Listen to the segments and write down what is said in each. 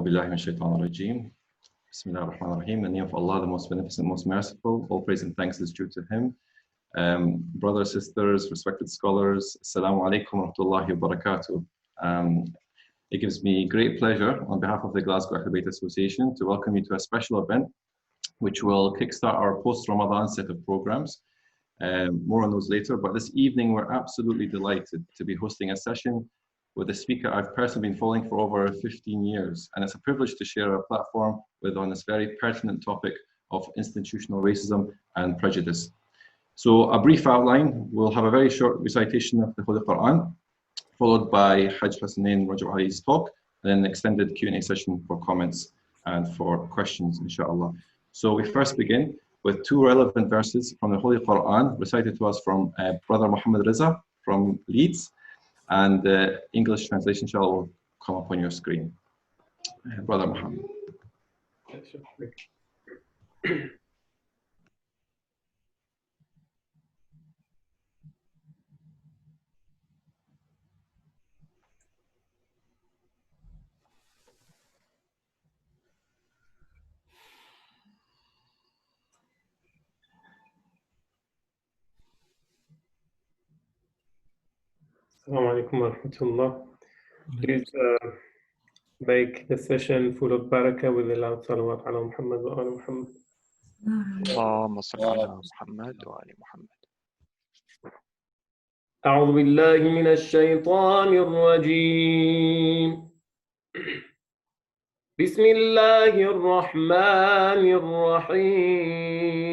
Billahi min shaitan rajim. Bismillah ar-Rahman ar-Rahim. In the name of Allah, the most beneficent, most merciful. All praise and thanks is due to Him. Brothers, sisters, respected scholars, Assalamu alaikum wa rahmatullahi wa barakatuh. It gives me great pleasure on behalf of the Glasgow Ahlul Bayt Association to welcome you to a special event which will kickstart our post-Ramadan set of programs. More on those later, but this evening we're absolutely delighted to be hosting a session with a speaker I've personally been following for over 15 years, and it's a privilege to share a platform with on this very pertinent topic of institutional racism and prejudice. So a brief outline: we'll have a very short recitation of the Holy Quran, followed by Hajj Hasanain Rajabali's talk, and then an extended Q&A session for comments and for questions, inshallah. So we first begin with two relevant verses from the Holy Quran recited to us from Brother Muhammad Riza from Leeds, and the English translation will come up on your screen. Brother Muhammad. Assalamu alaikum wa rahmatullah. Please make the session full of barakah with a loud salawat ala Muhammad wa ala Muhammad. اللهم صل على محمد وآل محمد. أعوذ بالله من الشيطان الرجيم. بسم الله الرحمن الرحيم.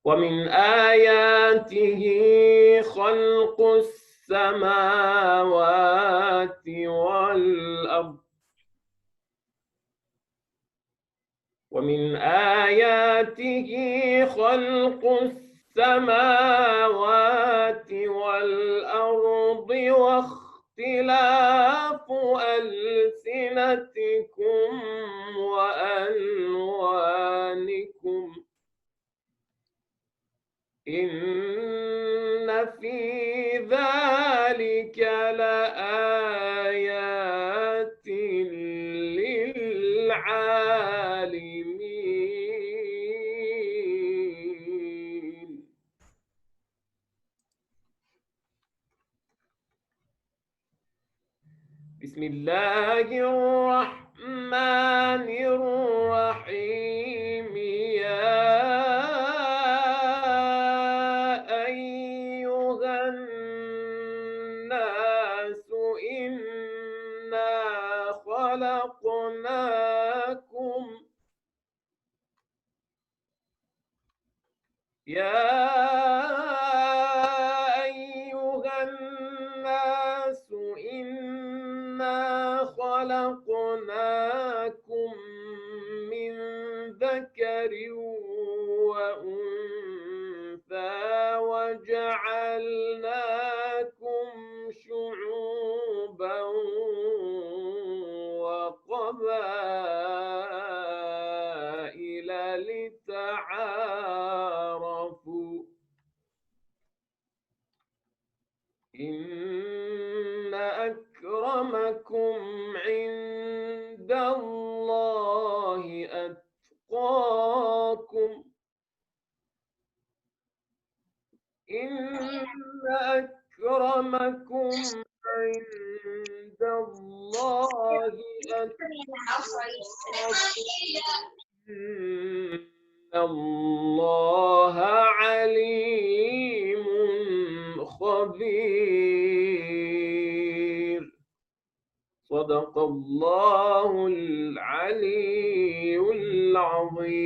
ومن آياته خلق السماوات والأرض ومن آياته خلق السماوات والأرض واختلاف ألسنتكم وألوانكم إن في ذلك لآيات للعالمين. بسم الله الرحمن الرحيم. يا أيها الناس إنا خلقناكم من ذكر وأنثى وجعلناكم شعوبا وقبائل لتعارفوا إن أكرمكم عند الله أتقاكم إن أكرمكم عند الله أتقاكم إن الله عليم خبير. صدق الله العلي العظيم.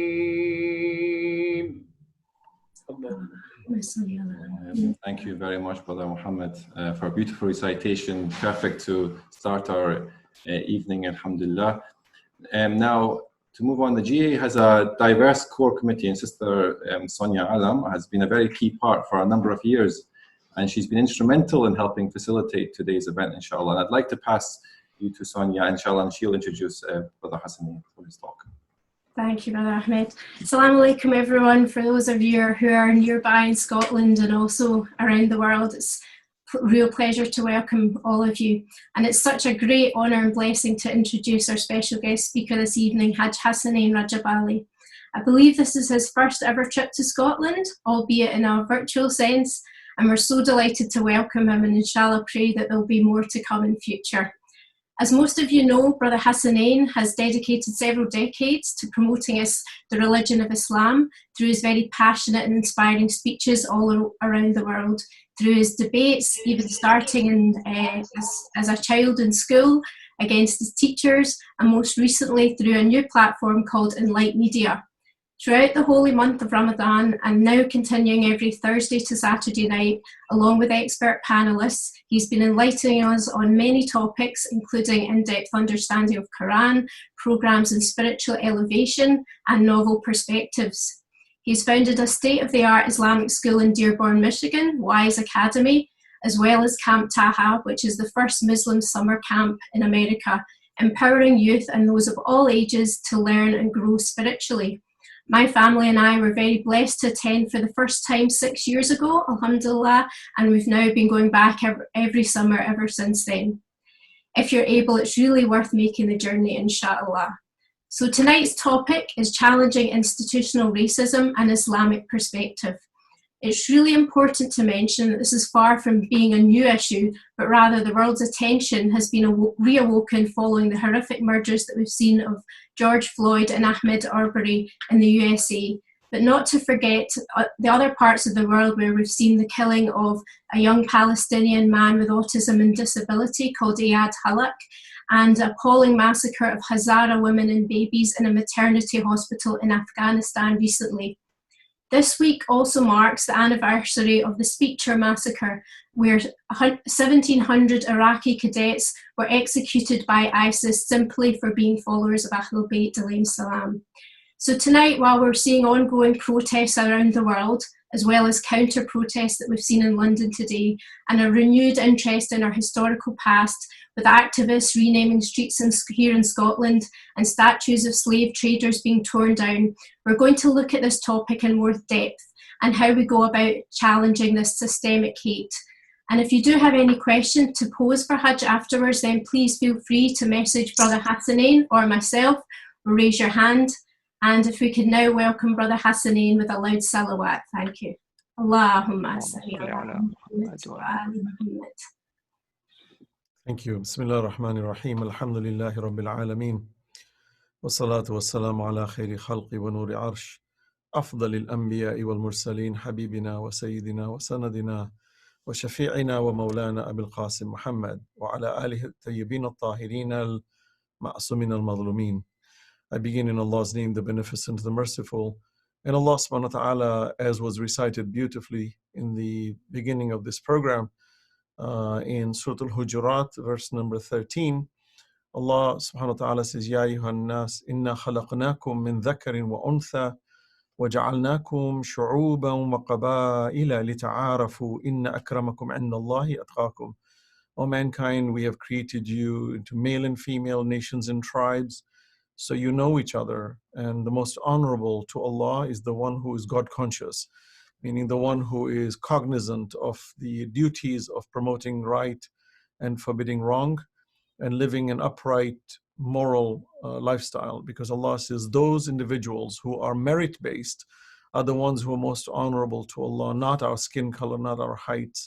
Thank you very much, Brother Muhammad, for a beautiful recitation, perfect to start our evening, alhamdulillah. Now, to move on, the GA has a diverse core committee, and Sister Sonia Alam has been a very key part for a number of years, and she's been instrumental in helping facilitate today's event, inshallah. And I'd like to pass you to Sonia, inshallah, and she'll introduce Brother Hasanain for his talk. Thank you, Brother Ahmed. Assalamu alaikum, everyone. For those of you who are nearby in Scotland and also around the world, it's a real pleasure to welcome all of you. And it's such a great honour and blessing to introduce our special guest speaker this evening, Hajj Hasanain Rajabali. I believe this is his first ever trip to Scotland, albeit in a virtual sense, and we're so delighted to welcome him and inshallah pray that there'll be more to come in future. As most of you know, Brother Hasanain has dedicated several decades to promoting the religion of Islam through his very passionate and inspiring speeches all around the world, through his debates, even starting as a child in school against his teachers, and most recently through a new platform called Enlight Media. Throughout the holy month of Ramadan, and now continuing every Thursday to Saturday night, along with expert panellists, he's been enlightening us on many topics, including in-depth understanding of Quran, programs in spiritual elevation, and novel perspectives. He's founded a state-of-the-art Islamic school in Dearborn, Michigan, Wise Academy, as well as Camp Taha, which is the first Muslim summer camp in America, empowering youth and those of all ages to learn and grow spiritually. My family and I were very blessed to attend for the first time 6 years ago, alhamdulillah, and we've now been going back every summer ever since then. If you're able, it's really worth making the journey, inshallah. So tonight's topic is challenging institutional racism and Islamic perspective. It's really important to mention that this is far from being a new issue, but rather the world's attention has been reawoken following the horrific murders that we've seen of George Floyd and Ahmaud Arbery in the USA, but not to forget the other parts of the world where we've seen the killing of a young Palestinian man with autism and disability called Iyad Halak, and an appalling massacre of Hazara women and babies in a maternity hospital in Afghanistan recently. This week also marks the anniversary of the Speecher massacre, where 1,700 Iraqi cadets were executed by ISIS simply for being followers of Ahlul Bayt alayhim salam. So tonight, while we're seeing ongoing protests around the world, as well as counter-protests that we've seen in London today, and a renewed interest in our historical past, with activists renaming streets here in Scotland and statues of slave traders being torn down, we're going to look at this topic in more depth and how we go about challenging this systemic hate. And if you do have any questions to pose for Hajj afterwards, then please feel free to message Brother Hasanain or myself, or raise your hand. And if we could now welcome Brother Hasanain with a loud salawat. Thank you. Allahumma salli ala Muhammad wa ali Muhammad. Thank you. Bismillah ar-Rahman ar-Rahim. Alhamdulillahi Rabbil Alameen. Wa salatu wa salamu ala khayri khalqi wa nuri arsh. أفضل الأنبياء والمرسلين حبيبنا وسيدنا وسندنا وشفيعنا ومولانا أبي القاسم محمد وعلى آله الطيبين الطاهرين المعصومين المظلومين. I begin in Allah's name, the Beneficent, the Merciful. And Allah subhanahu wa ta'ala, as was recited beautifully in the beginning of this program, in Surah Al-Hujurat, verse number 13, Allah subhanahu wa ta'ala says, Ya ayyuhan nas, inna khalaqnakum min dhakarin wa untha, وَجَعَلْنَاكُمْ شُعُوبًا وَقَبَائِلَ لِتَعَارَفُوا إِنَّ أَكْرَمَكُمْ عِنْدَ اللَّهِ أَتْقَاكُمْ. O mankind, we have created you into male and female nations and tribes, so you know each other. And the most honorable to Allah is the one who is God conscious, meaning the one who is cognizant of the duties of promoting right and forbidding wrong, and living an upright, moral lifestyle, because Allah says those individuals who are merit-based are the ones who are most honorable to Allah, not our skin color, not our height,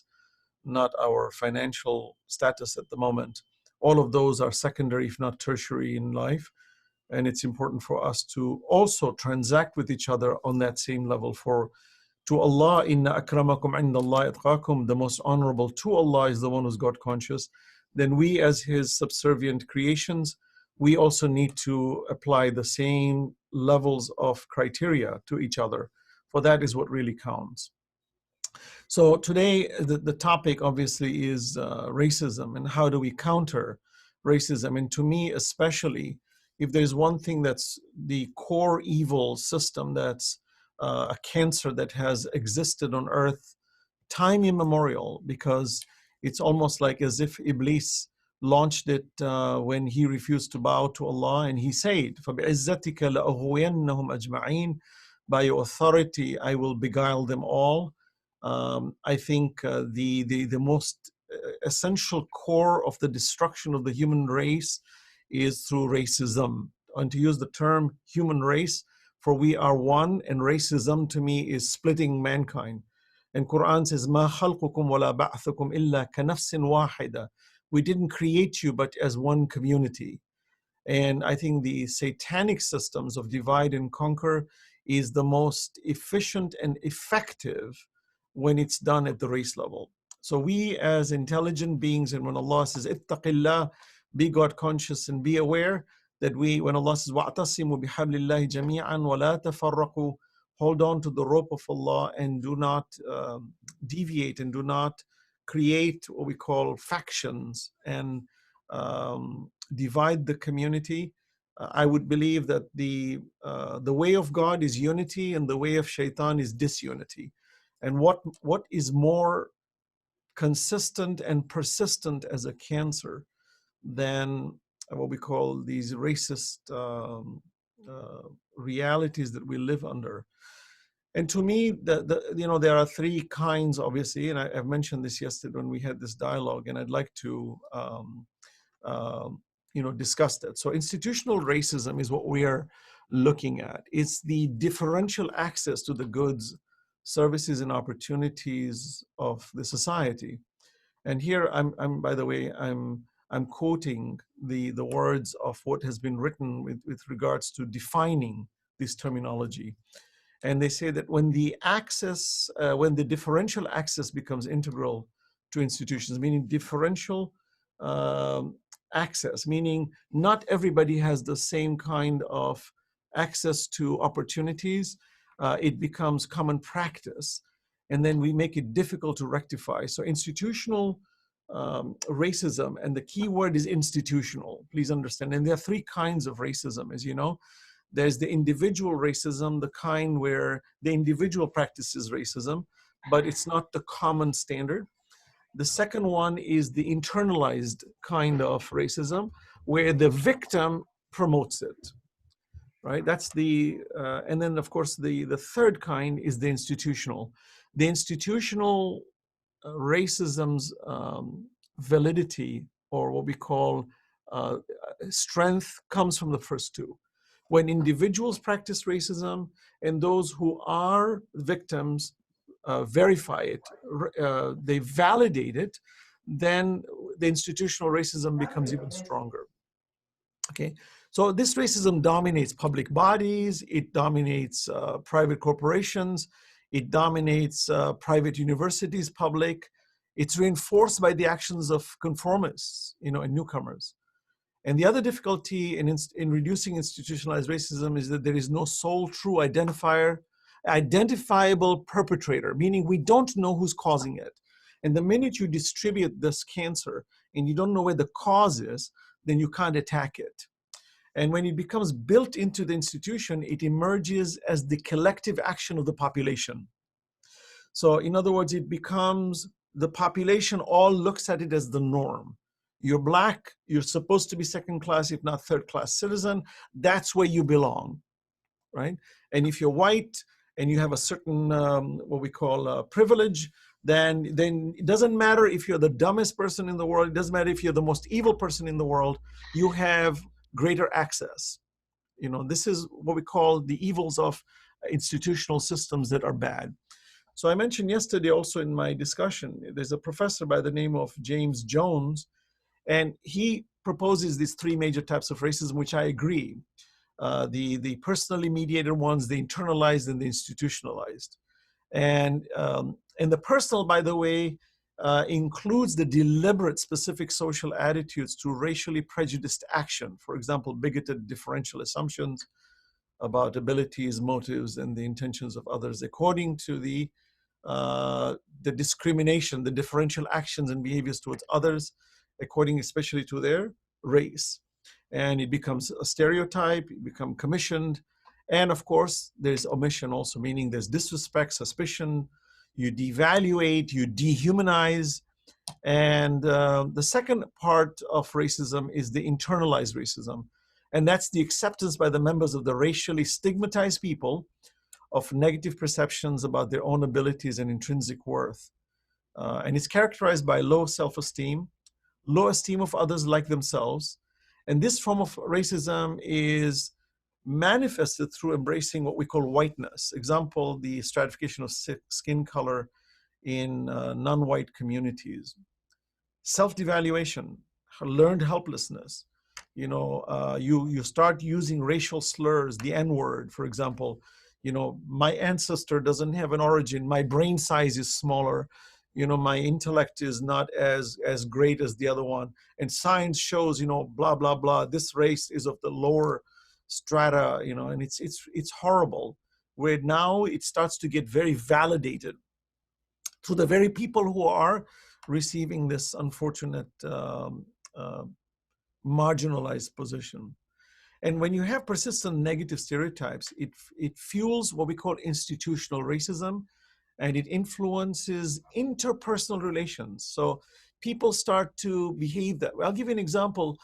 not our financial status at the moment. All of those are secondary, if not tertiary in life, and it's important for us to also transact with each other on that same level. For to Allah, inna akramakum indallahi atqakum, the most honorable to Allah is the one who's God conscious. Then we, as his subservient creations, we also need to apply the same levels of criteria to each other, for that is what really counts. So today, the topic obviously is racism, and how do we counter racism? And to me especially, if there's one thing that's the core evil system, that's a cancer that has existed on earth time immemorial, because it's almost like as if Iblis launched it when he refused to bow to Allah, and he said, فَبِعِزَّتِكَ لَأُغْوِيَنَّهُمْ أَجْمَعِينَ, by your authority I will beguile them all. I think the most essential core of the destruction of the human race is through racism. And to use the term human race, for we are one, and racism to me is splitting mankind. And Quran says, "Ma khalqukum wala ba'thukum illa ka nafsin wahida." We didn't create you, but as one community. And I think the satanic systems of divide and conquer is the most efficient and effective when it's done at the race level. So we as intelligent beings, and when Allah says, "Ittaqillah," be God conscious and be aware that when Allah says, "Wa'tasimu bihablillahi jami'an wa la tafarraqu," hold on to the rope of Allah and do not deviate and do not create what we call factions and divide the community. I would believe that the way of God is unity and the way of shaitan is disunity. And what is more consistent and persistent as a cancer than what we call these racist realities that we live under? And to me, there are three kinds, obviously, and I've mentioned this yesterday when we had this dialogue, and I'd like to discuss that. So institutional racism is what we are looking at. It's the differential access to the goods, services, and opportunities of the society. And here, by the way, I'm quoting the words of what has been written with regards to defining this terminology. And they say that when the differential access becomes integral to institutions, meaning differential access, meaning not everybody has the same kind of access to opportunities, it becomes common practice. And then we make it difficult to rectify. So institutional racism, and the key word is institutional, please understand. And there are three kinds of racism, as you know. There's the individual racism, the kind where the individual practices racism, but it's not the common standard. The second one is the internalized kind of racism, where the victim promotes it, right? That's and then of course the third kind is the institutional. The institutional racism's validity, or what we call strength, comes from the first two. When individuals practice racism and those who are victims verify it, they validate it, then the institutional racism becomes even stronger. Okay, so this racism dominates public bodies, it dominates private corporations, it dominates private universities, public. It's reinforced by the actions of conformists, and newcomers. And the other difficulty in reducing institutionalized racism is that there is no sole true identifiable perpetrator, meaning we don't know who's causing it. And the minute you distribute this cancer and you don't know where the cause is, then you can't attack it. And when it becomes built into the institution, it emerges as the collective action of the population. So in other words, it becomes the population all looks at it as the norm. You're Black, you're supposed to be second class, if not third class citizen. That's where you belong, right? And if you're white and you have a certain, what we call privilege, then it doesn't matter if you're the dumbest person in the world, it doesn't matter if you're the most evil person in the world, you have greater access. This is what we call the evils of institutional systems that are bad. So I mentioned yesterday also in my discussion, there's a professor by the name of James Jones, and he proposes these three major types of racism, which I agree. The personally mediated ones, the internalized, and the institutionalized. And the personal, by the way, includes the deliberate specific social attitudes to racially prejudiced action. For example, bigoted differential assumptions about abilities, motives, and the intentions of others according to the discrimination, the differential actions and behaviors towards others, according especially to their race. And it becomes a stereotype, it becomes commissioned. And of course, there's omission also, meaning there's disrespect, suspicion, you devaluate, you dehumanize. And the second part of racism is the internalized racism. And that's the acceptance by the members of the racially stigmatized people of negative perceptions about their own abilities and intrinsic worth. and it's characterized by low self-esteem, low esteem of others like themselves. And this form of racism is manifested through embracing what we call whiteness. Example, the stratification of skin color in non-white communities. Self-devaluation, learned helplessness. You start using racial slurs, the N-word, for example. My ancestor doesn't have an origin, my brain size is smaller, my intellect is not as great as the other one, and science shows, blah blah blah, this race is of the lower strata, and it's horrible, where now it starts to get very validated to the very people who are receiving this unfortunate marginalized position. And when you have persistent negative stereotypes, it fuels what we call institutional racism, and it influences interpersonal relations. So people start to behave that way. I'll give you an example.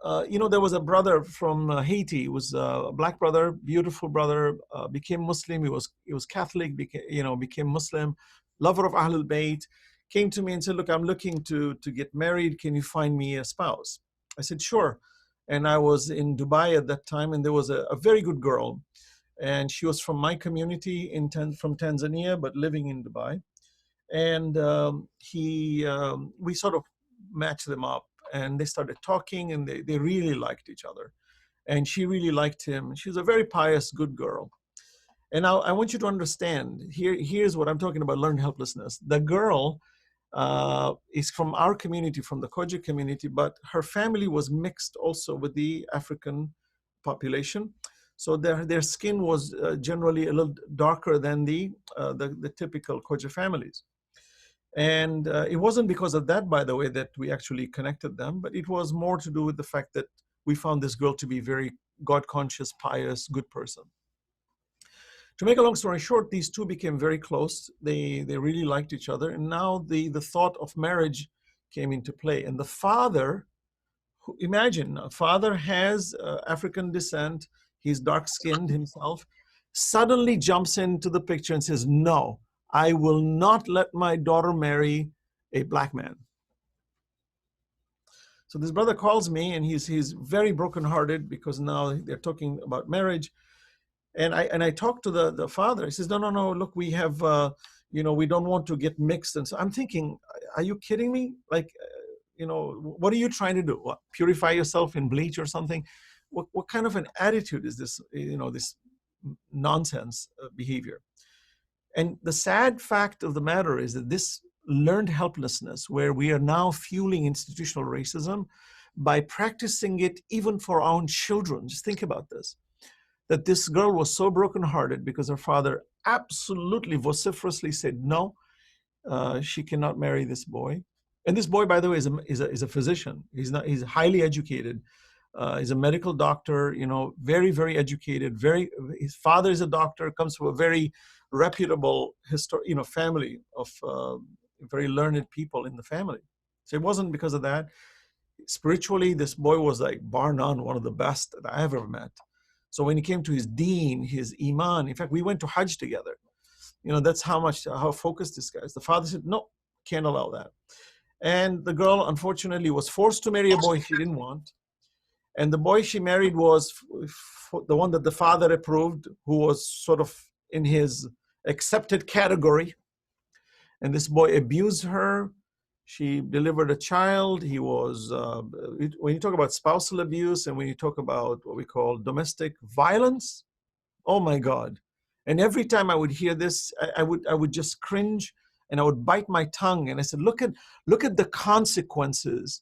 There was a brother from Haiti. He was a black brother, beautiful brother, became Muslim. He was Catholic, became Muslim, lover of Ahlul Bayt, came to me and said, look, I'm looking to get married. Can you find me a spouse? I said, sure. And I was in Dubai at that time, and there was a very good girl. And she was from my community from Tanzania, but living in Dubai. And we sort of matched them up, and they started talking, and they really liked each other. And she really liked him. She was a very pious, good girl. And I want you to understand, here's what I'm talking about, learned helplessness. The girl is from our community, from the Khoja community, but her family was mixed also with the African population. So their skin was generally a little darker than the typical Khoja families. And it wasn't because of that, by the way, that we actually connected them, but it was more to do with the fact that we found this girl to be very God-conscious, pious, good person. To make a long story short, these two became very close. They really liked each other. And now the thought of marriage came into play. And the father, imagine, a father has African descent, he's dark-skinned himself, suddenly jumps into the picture and says, no, I will not let my daughter marry a black man. So this brother calls me, and he's very brokenhearted because now they're talking about marriage. And I talked to the father. He says, no, look, we have, we don't want to get mixed. And so I'm thinking, are you kidding me? Like, what are you trying to do? What, purify yourself in bleach or something? What kind of an attitude is this, this nonsense behavior? And the sad fact of the matter is that this learned helplessness, where we are now fueling institutional racism by practicing it even for our own children. Just think about this, that this girl was so brokenhearted because her father absolutely vociferously said, no, she cannot marry this boy. And this boy, by the way, is a physician. He's highly educated. He's a medical doctor, very, very educated. His father is a doctor, comes from a very reputable family of very learned people in the family. So it wasn't because of that. Spiritually, this boy was like bar none, one of the best that I ever met. So when he came to his deen, his iman, in fact, we went to Hajj together. That's how focused this guy is. The father said, no, can't allow that. And the girl, unfortunately, was forced to marry a boy she didn't want. And the boy she married was the one that the father approved, who was sort of in his accepted category. And this boy abused her. She delivered a child. He was, when you talk about spousal abuse and when you talk about what we call domestic violence, oh my God. And every time I would hear this, I would just cringe and I would bite my tongue. And I said, look at the consequences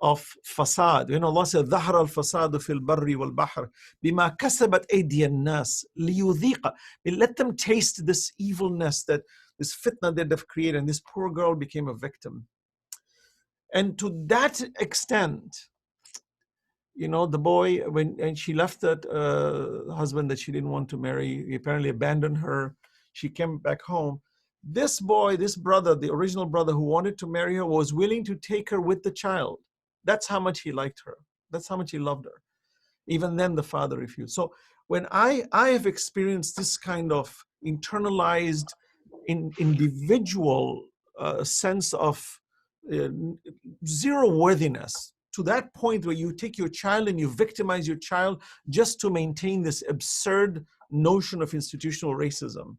of fasad. Allah said, ظهر الفساد في البر والبحر بما كسبت أيدي الناس ليذيق. Let them taste this evilness, this fitna that they've created. And this poor girl became a victim. And to that extent, the boy, and she left that husband that she didn't want to marry, he apparently abandoned her. She came back home. This boy, this brother, the original brother who wanted to marry her, was willing to take her with the child. That's how much he liked her. That's how much he loved her. Even then, the father refused. So when I have experienced this kind of internalized individual sense of zero worthiness, to that point where you take your child and you victimize your child just to maintain this absurd notion of institutional racism,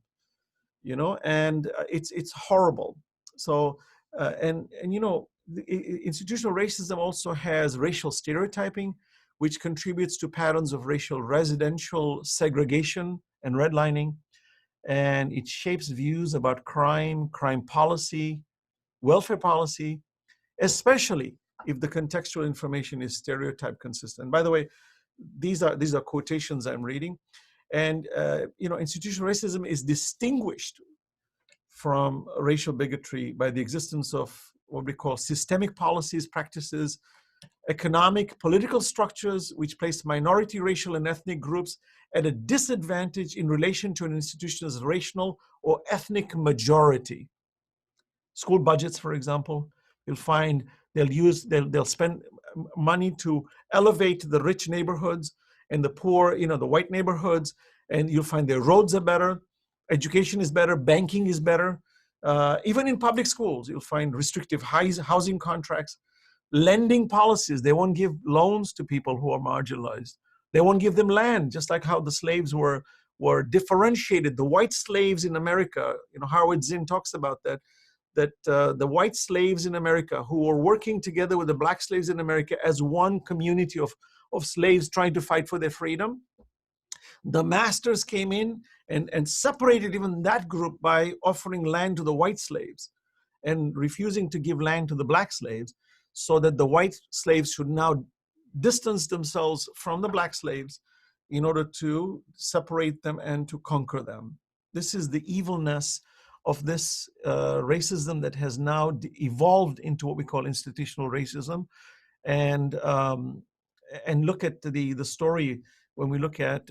you know, and it's horrible. So and you know, institutional racism also has racial stereotyping, which contributes to patterns of racial residential segregation and redlining, and it shapes views about crime policy, welfare policy, especially if the contextual information is stereotype consistent. By the way, these are quotations I'm reading, and you know, institutional racism is distinguished from racial bigotry by the existence of what we call systemic policies, practices, economic, political structures which place minority racial and ethnic groups at a disadvantage in relation to an institution's racial or ethnic majority. School budgets, for example, you'll find they'll spend money to elevate the rich neighborhoods and the poor, you know, the white neighborhoods, and you'll find their roads are better, education is better, banking is better. Even in public schools, you'll find restrictive housing contracts, lending policies. They won't give loans to people who are marginalized. They won't give them land, just like how the slaves were differentiated. The white slaves in America, you know, Howard Zinn talks about that the white slaves in America who were working together with the black slaves in America as one community of slaves trying to fight for their freedom. The masters came in and separated even that group by offering land to the white slaves and refusing to give land to the black slaves, so that the white slaves should now distance themselves from the black slaves in order to separate them and to conquer them. This is the evilness of this racism that has now evolved into what we call institutional racism. And look at the story when we look at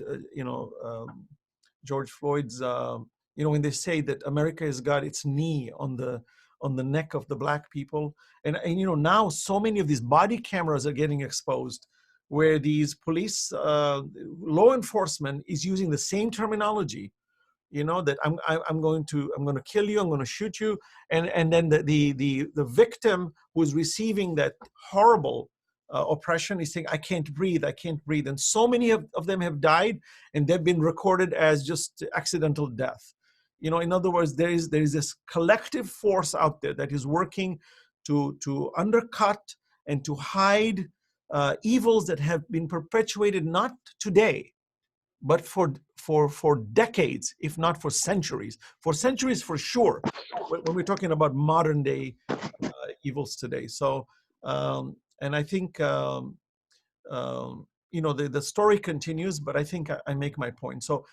George Floyd's, you know, when they say that America has got its knee on the neck of the black people, and you know, now so many of these body cameras are getting exposed, where these police law enforcement is using the same terminology, you know, that I'm going to kill you, I'm going to shoot you, and then the victim who is receiving that horrible oppression is saying, I can't breathe, and so many of them have died, and they've been recorded as just accidental death. You know, in other words, there is this collective force out there that is working to undercut and to hide evils that have been perpetuated not today, but for decades, if not for centuries. For centuries, for sure, when we're talking about modern day evils today. So, and I think, you know, the story continues, but I think I make my point. So,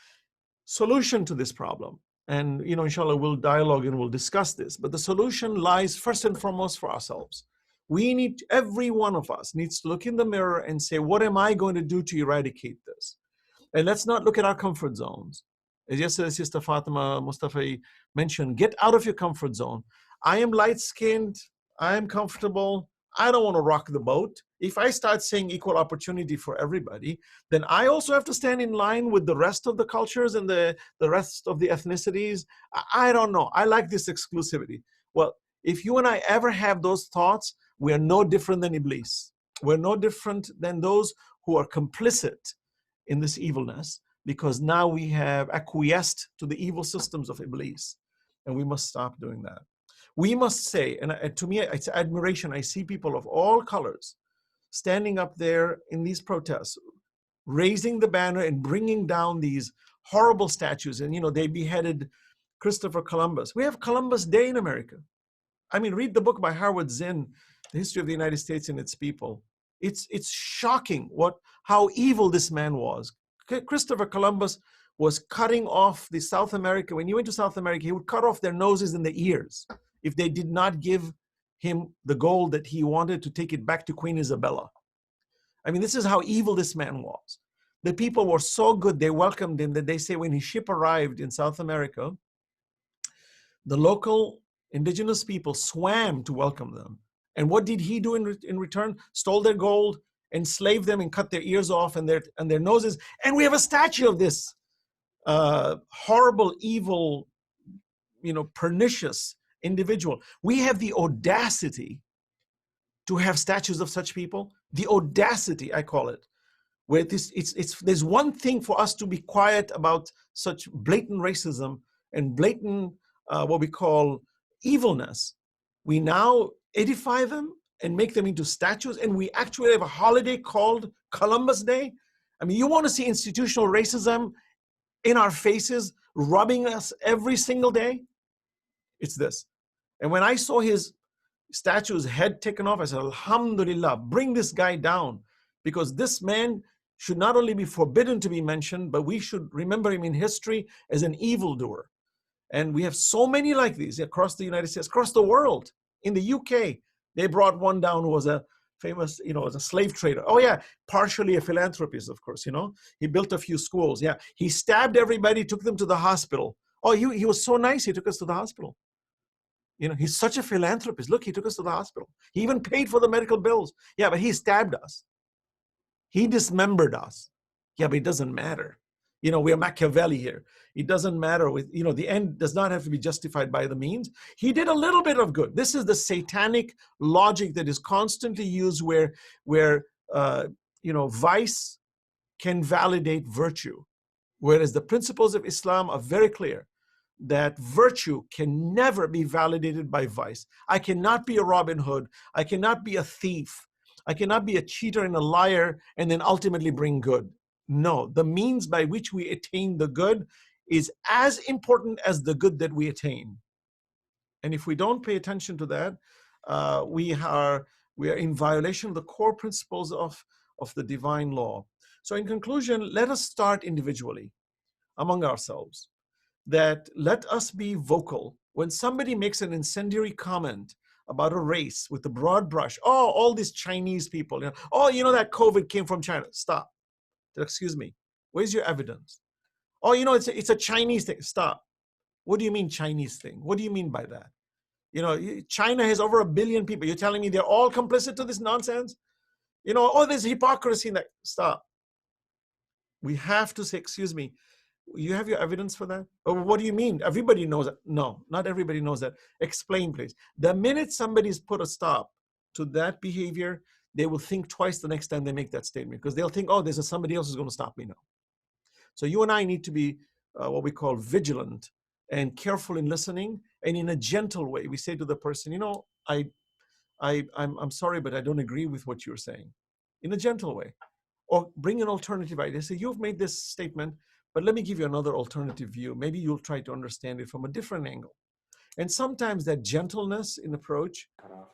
solution to this problem, and, you know, inshallah, we'll dialogue and we'll discuss this, but the solution lies first and foremost for ourselves. Every one of us needs to look in the mirror and say, what am I going to do to eradicate this? And let's not look at our comfort zones. As yesterday, Sister Fatima Mustafa mentioned, get out of your comfort zone. I am light-skinned, I am comfortable, I don't want to rock the boat. If I start saying equal opportunity for everybody, then I also have to stand in line with the rest of the cultures and the rest of the ethnicities. I don't know. I like this exclusivity. Well, if you and I ever have those thoughts, we are no different than Iblis. We're no different than those who are complicit in this evilness, because now we have acquiesced to the evil systems of Iblis, and we must stop doing that. We must say, and to me, it's admiration. I see people of all colors standing up there in these protests, raising the banner and bringing down these horrible statues. And, you know, they beheaded Christopher Columbus. We have Columbus Day in America. I mean, read the book by Howard Zinn, The History of the United States and Its People. It's shocking how evil this man was. Christopher Columbus was cutting off the South America. When you went to South America, he would cut off their noses and their ears if they did not give him the gold that he wanted to take it back to Queen Isabella. I mean, this is how evil this man was. The people were so good, they welcomed him, that they say when his ship arrived in South America, the local indigenous people swam to welcome them. And what did he do in return? Stole their gold, enslaved them, and cut their ears off and their noses. And we have a statue of this horrible, evil, you know, pernicious individual. We have the audacity to have statues of such people. The audacity, I call it. Where there's one thing for us to be quiet about such blatant racism and blatant what we call evilness. We now edify them and make them into statues, and we actually have a holiday called Columbus Day. I mean, you want to see institutional racism in our faces, rubbing us every single day? It's this. And when I saw his statue's head taken off, I said, Alhamdulillah, bring this guy down, because this man should not only be forbidden to be mentioned, but we should remember him in history as an evildoer. And we have so many like these across the United States, across the world. In the UK, they brought one down who was a famous, was a slave trader. Oh yeah, partially a philanthropist, of course, He built a few schools. Yeah, he stabbed everybody, took them to the hospital. Oh, he was so nice, he took us to the hospital. He's such a philanthropist. Look, he took us to the hospital. He even paid for the medical bills. Yeah, but he stabbed us. He dismembered us. Yeah, but it doesn't matter. We are Machiavelli here. It doesn't matter with, the end does not have to be justified by the means. He did a little bit of good. This is the satanic logic that is constantly used where vice can validate virtue. Whereas the principles of Islam are very clear that virtue can never be validated by vice. I cannot be a Robin Hood. I cannot be a thief. I cannot be a cheater and a liar and then ultimately bring good. No, the means by which we attain the good is as important as the good that we attain. And if we don't pay attention to that, we are in violation of the core principles of the divine law. So in conclusion, let us start individually among ourselves. That let us be vocal. When somebody makes an incendiary comment about a race with a broad brush, oh, all these Chinese people, that COVID came from China. Stop. Excuse me. Where's your evidence? Oh, it's a Chinese thing. Stop. What do you mean Chinese thing? What do you mean by that? China has over 1 billion people. You're telling me they're all complicit to this nonsense? There's hypocrisy in that. Stop. We have to say, excuse me, you have your evidence for that? Or what do you mean? Everybody knows that. No, not everybody knows that. Explain, please. The minute somebody's put a stop to that behavior, they will think twice the next time they make that statement, because they'll think, oh, there's somebody else who's going to stop me now. So you and I need to be what we call vigilant and careful in listening, and in a gentle way. We say to the person, I'm sorry, but I don't agree with what you're saying, in a gentle way. Or bring an alternative idea. Say, you've made this statement, but let me give you another alternative view. Maybe you'll try to understand it from a different angle. And sometimes that gentleness in approach,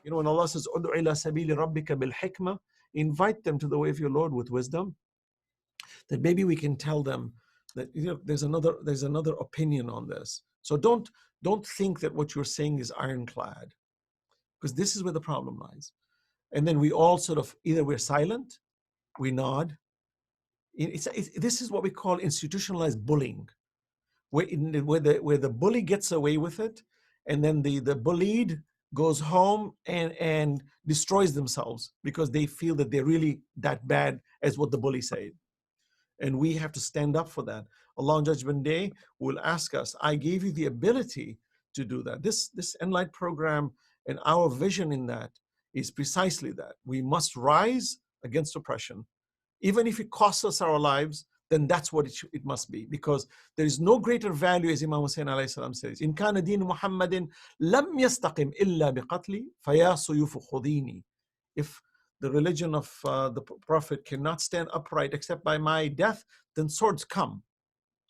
when Allah says, "Ud'u ila sabili rabbika bil hikmah," invite them to the way of your Lord with wisdom, that maybe we can tell them that there's another opinion on this. So don't think that what you're saying is ironclad, because this is where the problem lies. And then we all sort of, either we're silent, we nod. This is what we call institutionalized bullying, where the bully gets away with it, and then the bullied goes home and destroys themselves because they feel that they're really that bad as what the bully said. And we have to stand up for that. Allah on Judgment Day will ask us, I gave you the ability to do that. This Enlight program and our vision in that is precisely that. We must rise against oppression. Even if it costs us our lives, then that's what it must be, because there is no greater value, as Imam Hussein alayhi salam says, in kana deen Muhammadin lam yastaqim illa biqatli faya suyufu khudini. If the religion of the Prophet cannot stand upright except by my death, then swords come.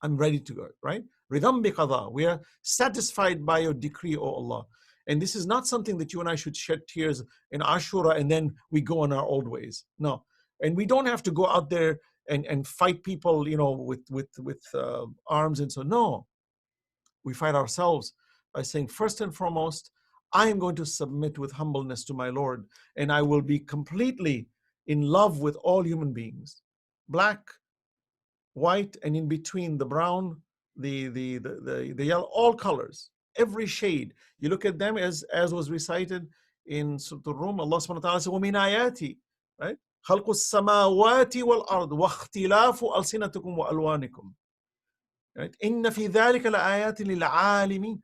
I'm ready to go, right? Ridam biqadha. We are satisfied by your decree, O Allah. And this is not something that you and I should shed tears in Ashura and then we go on our old ways. No. And we don't have to go out there and fight people, with arms and so. No. We fight ourselves by saying, first and foremost, I am going to submit with humbleness to my Lord, and I will be completely in love with all human beings, black, white, and in between, the brown, the yellow, all colors, every shade. You look at them as was recited in Surah Al-Rum. Allah subhanahu wa ta'ala says, وَمِنْ آيَاتِ, right? خَلْقُ السَّمَاوَاتِ وَالْأَرْضِ وَاخْتِلَافُ أَلْسِنَتِكُمْ وَأَلْوَانِكُمْ. Right? إِنَّ فِي ذَلِكَ لَآيَاتٍ لِلْعَالِمِينَ.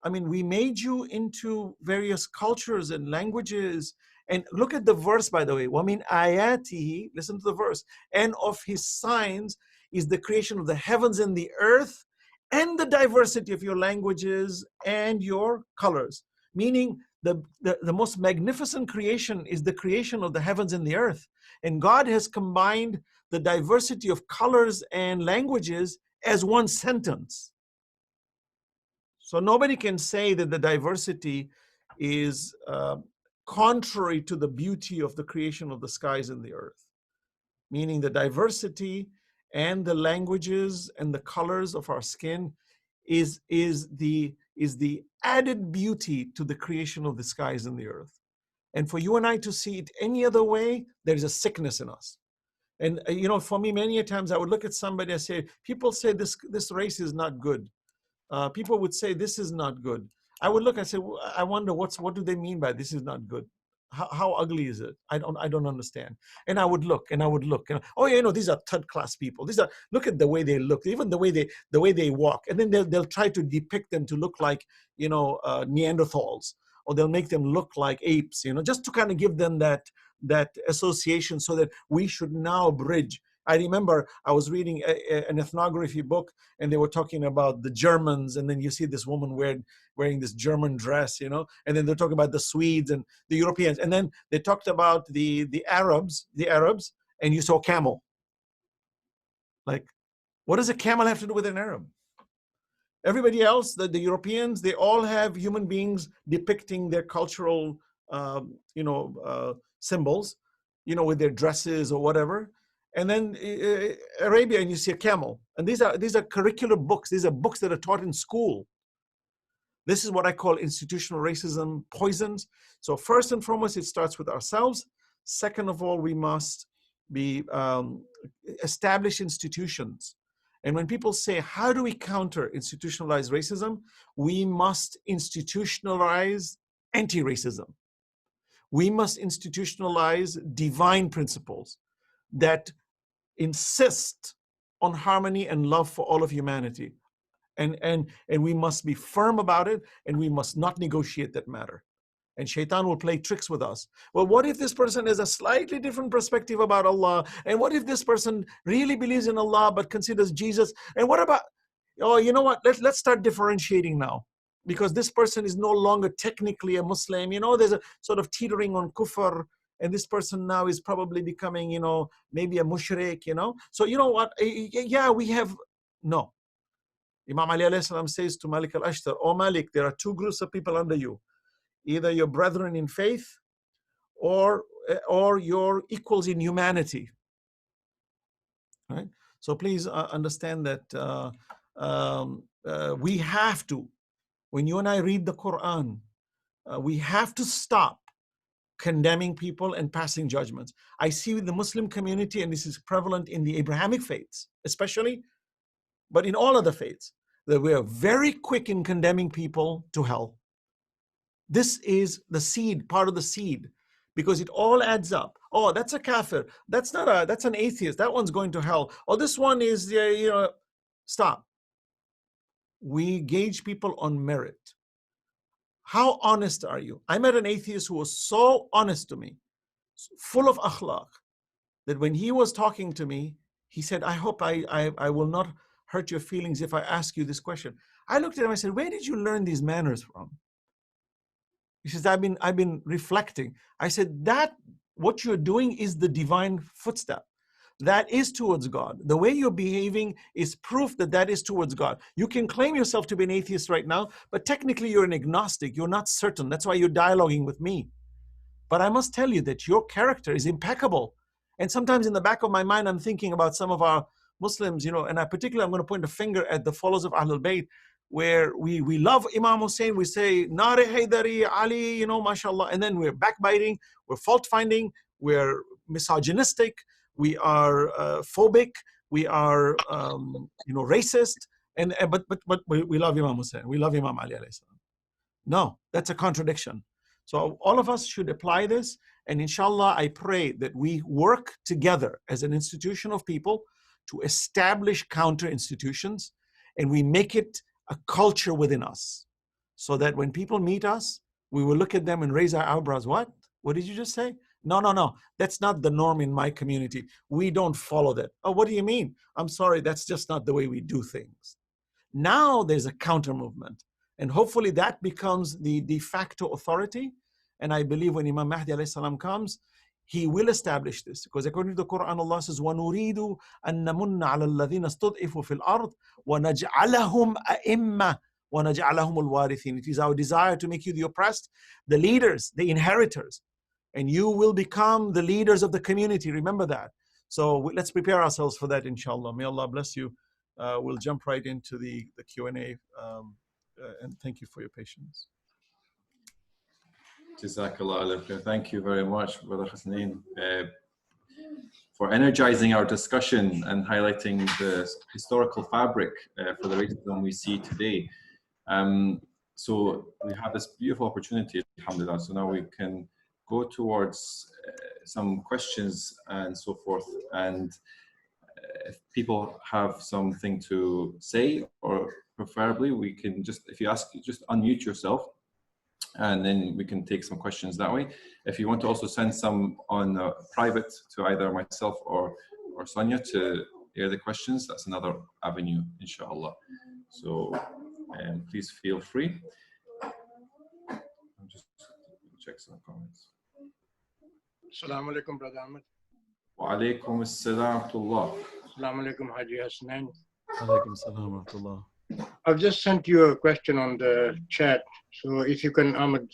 I mean, we made you into various cultures and languages. And look at the verse, by the way. وَمِنْ آيَاتِهِ, listen to the verse. And of his signs is the creation of the heavens and the earth and the diversity of your languages and your colors. Meaning the most magnificent creation is the creation of the heavens and the earth. And God has combined the diversity of colors and languages as one sentence. So nobody can say that the diversity is contrary to the beauty of the creation of the skies and the earth. Meaning the diversity and the languages and the colors of our skin is the added beauty to the creation of the skies and the earth. And for you and I to see it any other way, there is a sickness in us. And you know, for me, many a times I would look at somebody and say, people say this race is not good. People would say this is not good. I would look and say, I wonder what do they mean by this is not good? How ugly is it? I don't understand. And I would look and oh yeah, you know, these are third class people. These are, look at the way they look, even the way they walk. And then they'll try to depict them to look like, you know, Neanderthals, or they'll make them look like apes, you know, just to kind of give them that association so that we should now bridge. I remember I was reading an ethnography book, and they were talking about the Germans, and then you see this woman wearing this German dress, you know, and then they're talking about the Swedes and the Europeans, and then they talked about the Arabs, and you saw camel. Like, what does a camel have to do with an Arab? Everybody else, the Europeans, they all have human beings depicting their cultural, symbols, you know, with their dresses or whatever. And then Arabia, and you see a camel. And these are curricular books. These are books that are taught in school. This is what I call institutional racism poisons. So first and foremost, it starts with ourselves. Second of all, we must be establish institutions. And when people say, how do we counter institutionalized racism? We must institutionalize anti-racism. We must institutionalize divine principles that insist on harmony and love for all of humanity. And we must be firm about it, and we must not negotiate that matter. And shaitan will play tricks with us. Well, what if this person has a slightly different perspective about Allah? And what if this person really believes in Allah but considers Jesus? And what about, oh, you know what? Let's start differentiating now. Because this person is no longer technically a Muslim. You know, there's a sort of teetering on kufr. And this person now is probably becoming, you know, maybe a mushrik, you know. So you know what? Yeah, we have, no. Imam Ali alayhi salam says to Malik al-Ashtar, oh Malik, there are two groups of people under you. Either your brethren in faith or your equals in humanity. Right? So please understand that we have to, when you and I read the Quran, we have to stop condemning people and passing judgments. I see with the Muslim community, and this is prevalent in the Abrahamic faiths, especially, but in all other faiths, that we are very quick in condemning people to hell. This is the seed, part of the seed, because it all adds up. Oh, that's a kafir. That's an atheist. That one's going to hell. Oh, this one is, stop. We gauge people on merit. How honest are you? I met an atheist who was so honest to me, full of akhlaq, that when he was talking to me, he said, I hope I will not hurt your feelings if I ask you this question. I looked at him, I said, where did you learn these manners from? He says, I've been reflecting. I said, that what you're doing is the divine footstep. That is towards God. The way you're behaving is proof that that is towards God. You can claim yourself to be an atheist right now, but technically you're an agnostic. You're not certain. That's why you're dialoguing with me. But I must tell you that your character is impeccable. And sometimes in the back of my mind, I'm thinking about some of our Muslims, and I'm going to point a finger at the followers of Ahlul Bayt, where we love Imam Hussein, we say, Nare Haydari, Ali, mashallah, and then we're backbiting, we're fault-finding, we're misogynistic, we are phobic, we are, racist, but we love Imam Hussein, we love Imam Ali alayhi salam. No, that's a contradiction. So all of us should apply this, and inshallah, I pray that we work together as an institution of people to establish counter institutions, and we make it a culture within us. so that when people meet us, we will look at them and raise our eyebrows. What? What did you just say? No. That's not the norm in my community. We don't follow that. Oh, what do you mean? I'm sorry, that's just not the way we do things. Now there's a counter movement. And hopefully that becomes the de facto authority. And I believe when Imam Mahdi alayhi salam comes, he will establish this. Because according to the Quran, Allah says, وَنُرِيدُ أَن نَمُنَّ عَلَى الَّذِينَ اسْتُضْعِفُوا فِي الْأَرْضِ وَنَجْعَلَهُمْ أَئِمَّةً وَنَجْعَلَهُمُ الْوَارِثِينَ. It is our desire to make you the oppressed, the leaders, the inheritors. And you will become the leaders of the community. Remember that. So let's prepare ourselves for that, inshallah. May Allah bless you. We'll jump right into the Q&A. And thank you for your patience. Jazakallah. Thank you very much, Brother Hasanain, for energizing our discussion and highlighting the historical fabric for the racism we see today. So we have this beautiful opportunity, alhamdulillah. So now we can go towards some questions and so forth. And if people have something to say, or preferably we can just, if you ask, just unmute yourself, and then we can take some questions that way. If you want to also send some on private to either myself or Sonia to air the questions, that's another avenue, inshallah. So please feel free. I'll just check some comments. Assalamu alaikum, Brother Ahmed. Wa alaikum assalam wa rahmatullah. Assalamu alaikum, Haji Hasanain. Alaikum salam wa rahmatullah. I've just sent you a question on the chat. So if you can, Ahmed,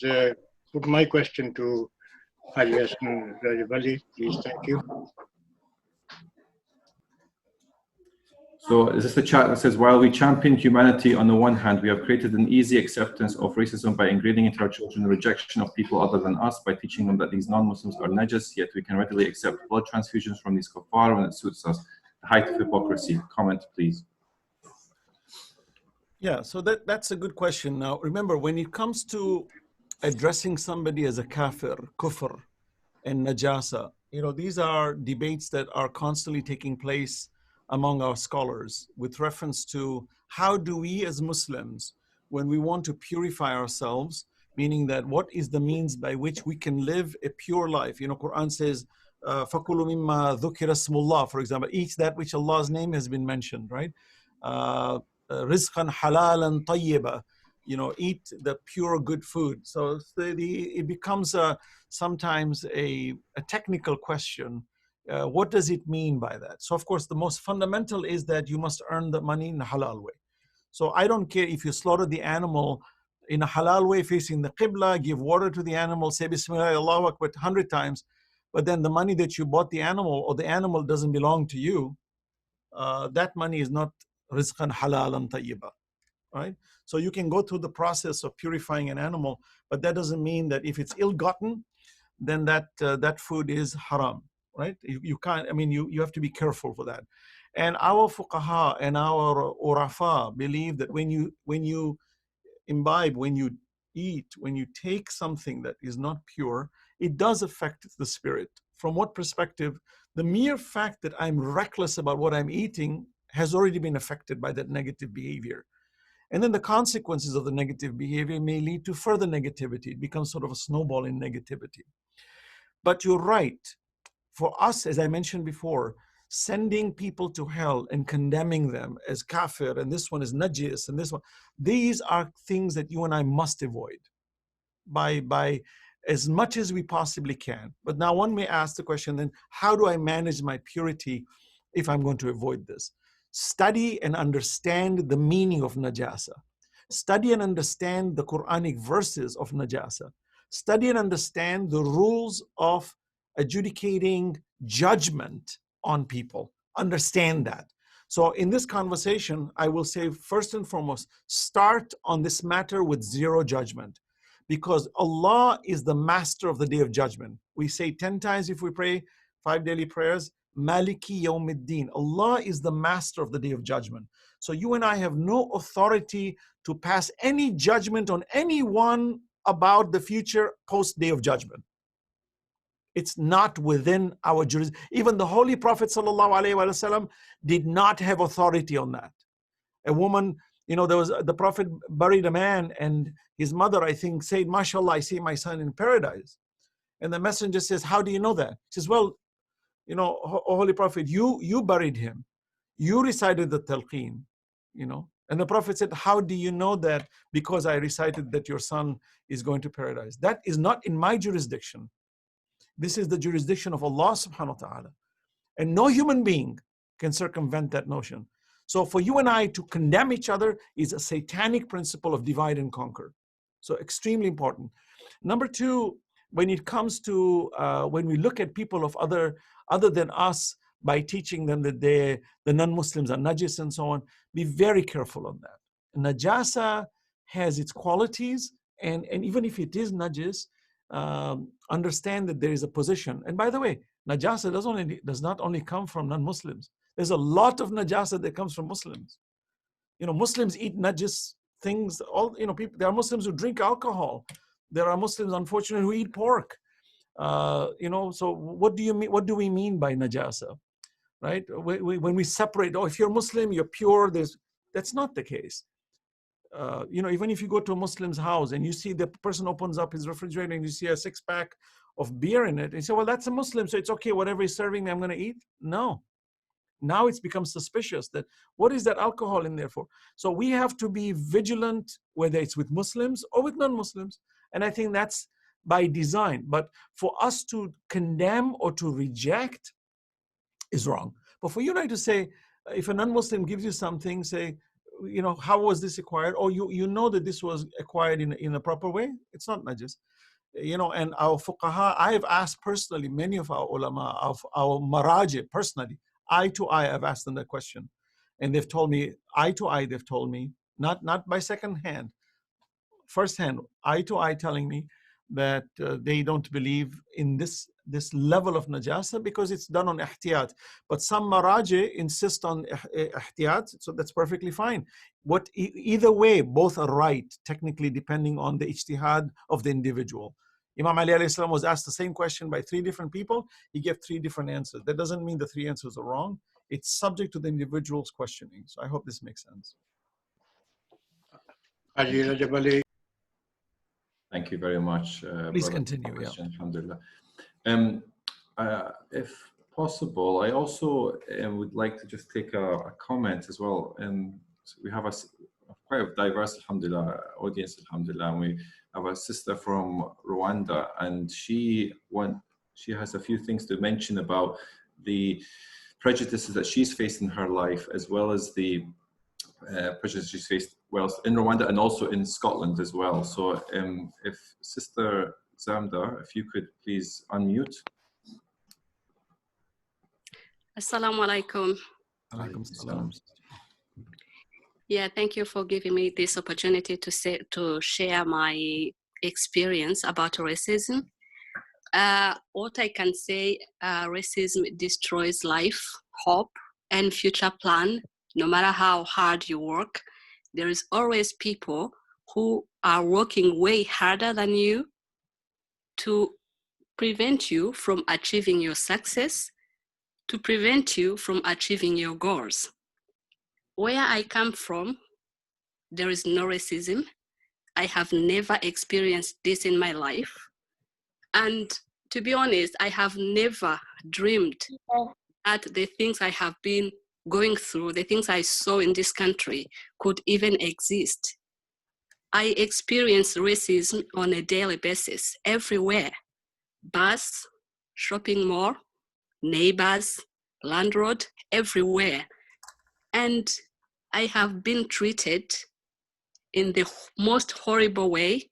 put my question to Haji Hassan Rajabali, please. Thank you. So is this the chat that says, while we champion humanity on the one hand, we have created an easy acceptance of racism by ingraining into our children the rejection of people other than us, by teaching them that these non-Muslims are najas, yet we can readily accept blood transfusions from these kuffar when it suits us. The height of hypocrisy. Comment, please. Yeah, so that's a good question. Now, remember, when it comes to addressing somebody as a kafir, kufr, and najasa, these are debates that are constantly taking place among our scholars with reference to how do we as Muslims, when we want to purify ourselves, meaning that what is the means by which we can live a pure life? Quran says, فَكُلُوا مِمَّا ذُكِرَ اسْمُ اللَّهِ, for example, eat that which Allah's name has been mentioned, right? Rizqan halalan tayyiba, eat the pure good food. So it becomes sometimes a technical question. What does it mean by that? So of course, the most fundamental is that you must earn the money in a halal way. So I don't care if you slaughter the animal in a halal way, facing the Qibla, give water to the animal, say Bismillah, Allahu Akbar 100 times, but then the money that you bought the animal, or the animal doesn't belong to you, that money is not rizqan halalan tayyiba, right? So you can go through the process of purifying an animal, but that doesn't mean that if it's ill-gotten, then that food is haram, right? You can't, you have to be careful for that. And our fuqaha and our urafa believe that when you imbibe, when you eat, when you take something that is not pure, it does affect the spirit. From what perspective? The mere fact that I'm reckless about what I'm eating has already been affected by that negative behavior. And then the consequences of the negative behavior may lead to further negativity. It becomes sort of a snowball in negativity. But you're right. For us, as I mentioned before, sending people to hell and condemning them as kafir, and this one is najis, and this one, these are things that you and I must avoid by as much as we possibly can. But now one may ask the question then, how do I manage my purity if I'm going to avoid this? Study and understand the meaning of najasa. Study and understand the Quranic verses of najasa. Study and understand the rules of adjudicating judgment on people. Understand that. So in this conversation, I will say first and foremost, start on this matter with zero judgment, because Allah is the master of the day of judgment. We say 10 times if we pray 5 daily prayers, Maliki Yawmiddin. Allah is the master of the day of judgment. So you and I have no authority to pass any judgment on anyone about the future post day of judgment. It's not within our jurisdiction. Even the Holy Prophet ﷺ did not have authority on that. A woman There was the Prophet buried a man, and his mother, I think, said, "MashaAllah, I see my son in paradise." And the messenger says, "How do you know that?" He says, "Well, Holy Prophet, you buried him. You recited the talqeen, And the Prophet said, "How do you know that?" "Because I recited that your son is going to paradise." That is not in my jurisdiction. This is the jurisdiction of Allah subhanahu wa ta'ala. And no human being can circumvent that notion. So for you and I to condemn each other is a satanic principle of divide and conquer. So extremely important. Number two, when it comes to, when we look at people of other than us, by teaching them that the non-Muslims are najis and so on, be very careful on that. Najasa has its qualities, and even if it is najis, understand that there is a position. And by the way, najasa does not only come from non-Muslims. There's a lot of najasa that comes from Muslims. Muslims eat najis things. People. There are Muslims who drink alcohol. There are Muslims, unfortunately, who eat pork. So what do you mean? What do we mean by najasa? Right? When we separate, if you're Muslim, you're pure. That's not the case. Even if you go to a Muslim's house and you see the person opens up his refrigerator and you see a 6-pack of beer in it, and you say, "Well, that's a Muslim, so it's okay. Whatever he's serving me, I'm going to eat." No. Now it's become suspicious that what is that alcohol in there for? So we have to be vigilant, whether it's with Muslims or with non-Muslims. And I think that's by design. But for us to condemn or to reject is wrong. But for you and I to say, if a non-Muslim gives you something, say, how was this acquired? Or you know that this was acquired in a proper way, it's not najis. And our fuqaha, I have asked personally many of our ulama, of our maraji personally, eye to eye, I've asked them that question. And they've told me, eye to eye, they've told me, not by second hand, first hand, eye to eye, telling me that they don't believe in this level of najasa because it's done on ihtiyat. But some maraji insist on ihtiyat, so that's perfectly fine. Either way, both are right, technically, depending on the ijtihad of the individual. Imam Ali alayhi salam was asked the same question by 3 different people. He gave 3 different answers. That doesn't mean the 3 answers are wrong. It's subject to the individual's questioning. So I hope this makes sense. Haji Rajabali. Thank you very much. Please continue. Alhamdulillah. If possible, I also would like to just take a comment as well. So we have quite a diverse, alhamdulillah, audience, alhamdulillah. And we have a sister from Rwanda, and she has a few things to mention about the prejudices that she's faced in her life, as well as the prejudices she's faced in Rwanda and also in Scotland as well. So if Sister Zamda, if you could please unmute. Assalamu alaikum. Alaikum salam. Yeah, thank you for giving me this opportunity to share my experience about racism. What I can say, racism destroys life, hope, and future plan. No matter how hard you work, there is always people who are working way harder than you to prevent you from achieving your success, to prevent you from achieving your goals. Where I come from, there is no racism. I have never experienced this in my life. And to be honest, I have never dreamed that the things I have been going through, the things I saw in this country could even exist. I experience racism on a daily basis, everywhere. Bus, shopping mall, neighbors, landlord, everywhere. And I have been treated in the most horrible way.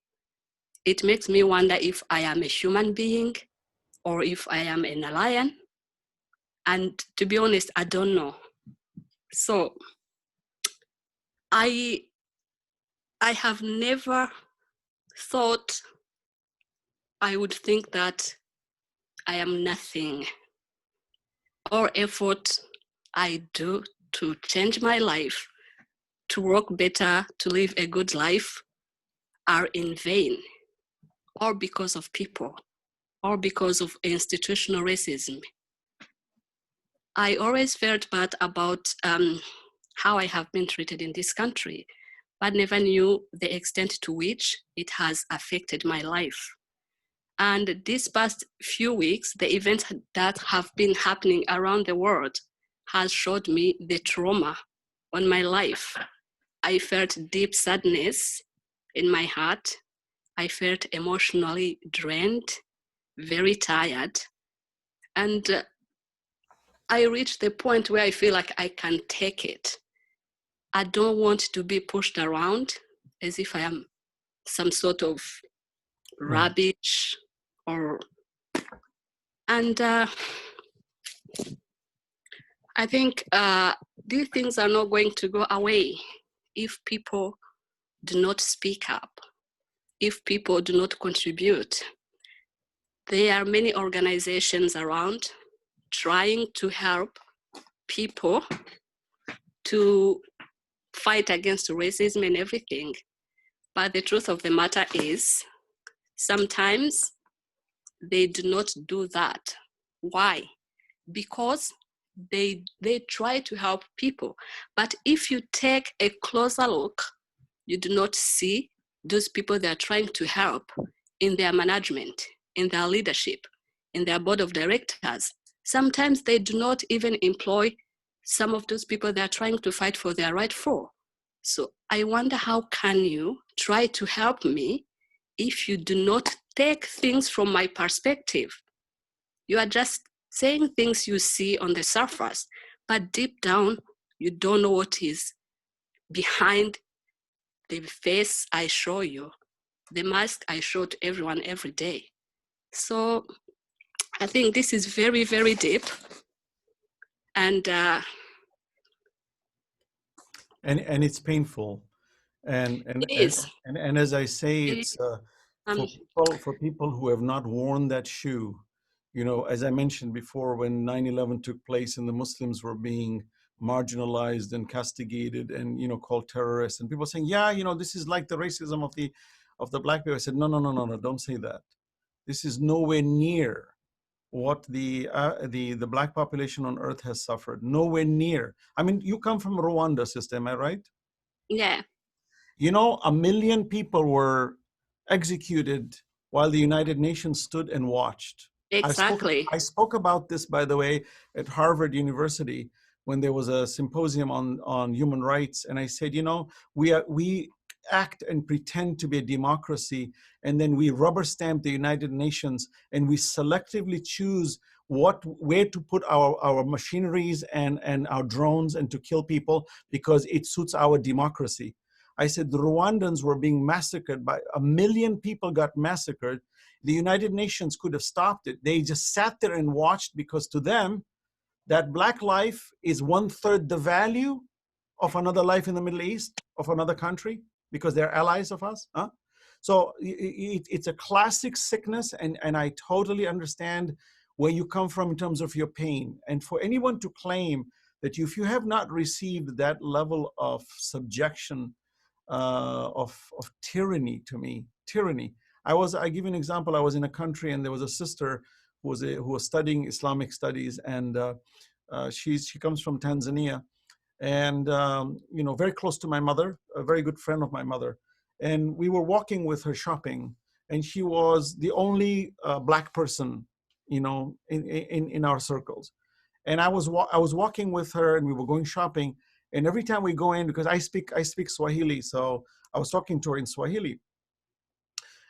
It makes me wonder if I am a human being or if I am an alien. And to be honest, I don't know. So I have never thought I would think that I am nothing. All effort I do to change my life, to work better, to live a good life, are in vain, or because of people, or because of institutional racism. I always felt bad about how I have been treated in this country. but never knew the extent to which it has affected my life. And these past few weeks, the events that have been happening around the world has showed me the trauma on my life. I felt deep sadness in my heart. I felt emotionally drained, very tired. And I reached the point where I feel like I can take it. I don't want to be pushed around as if I am some sort of rubbish and I think these things are not going to go away if people do not speak up, if people do not contribute. There are many organizations around trying to help people to fight against racism and everything. But the truth of the matter is, sometimes they do not do that. Why? Because they try to help people. But if you take a closer look, you do not see those people they are trying to help in their management, in their leadership, in their board of directors. Sometimes they do not even employ some of those people they are trying to fight for their right for. So I wonder, how can you try to help me if you do not take things from my perspective? You are just saying things you see on the surface, but deep down, you don't know what is behind the face I show you, the mask I show to everyone every day. So I think this is very, very deep. And it's painful. And as I say, it's for people who have not worn that shoe. You know, as I mentioned before, when 9/11 took place and the Muslims were being marginalized and castigated and, you know, called terrorists, and people saying, yeah, you know, this is like the racism of the black people. I said, no, don't say that. This is nowhere near what the black population on earth has suffered. Nowhere near. I mean, you come from Rwanda, sister, am I right? Yeah. You know, 1 million people were executed while the United Nations stood and watched. Exactly. I spoke about this, by the way, at Harvard University when there was a symposium on human rights. And I said, you know, we act and pretend to be a democracy, and then we rubber stamp the United Nations, and we selectively choose where to put our machineries and our drones and to kill people because it suits our democracy. I said the Rwandans were being massacred by 1 million people got massacred. The United Nations could have stopped it. They just sat there and watched because to them, that black life is 1/3 the value of another life in the Middle East, of another country, because they're allies of us. Huh? So it's a classic sickness, and I totally understand where you come from in terms of your pain. And for anyone to claim that if you have not received that level of subjection, of tyranny, to me, tyranny. I give you an example. I was in a country and there was a sister who was studying Islamic studies, and she comes from Tanzania, and you know, very close to my mother, a very good friend of my mother. And we were walking with her shopping, and she was the only black person, you know, in our circles. And I was walking with her, and we were going shopping. And every time we go in, because I speak Swahili, so I was talking to her in Swahili.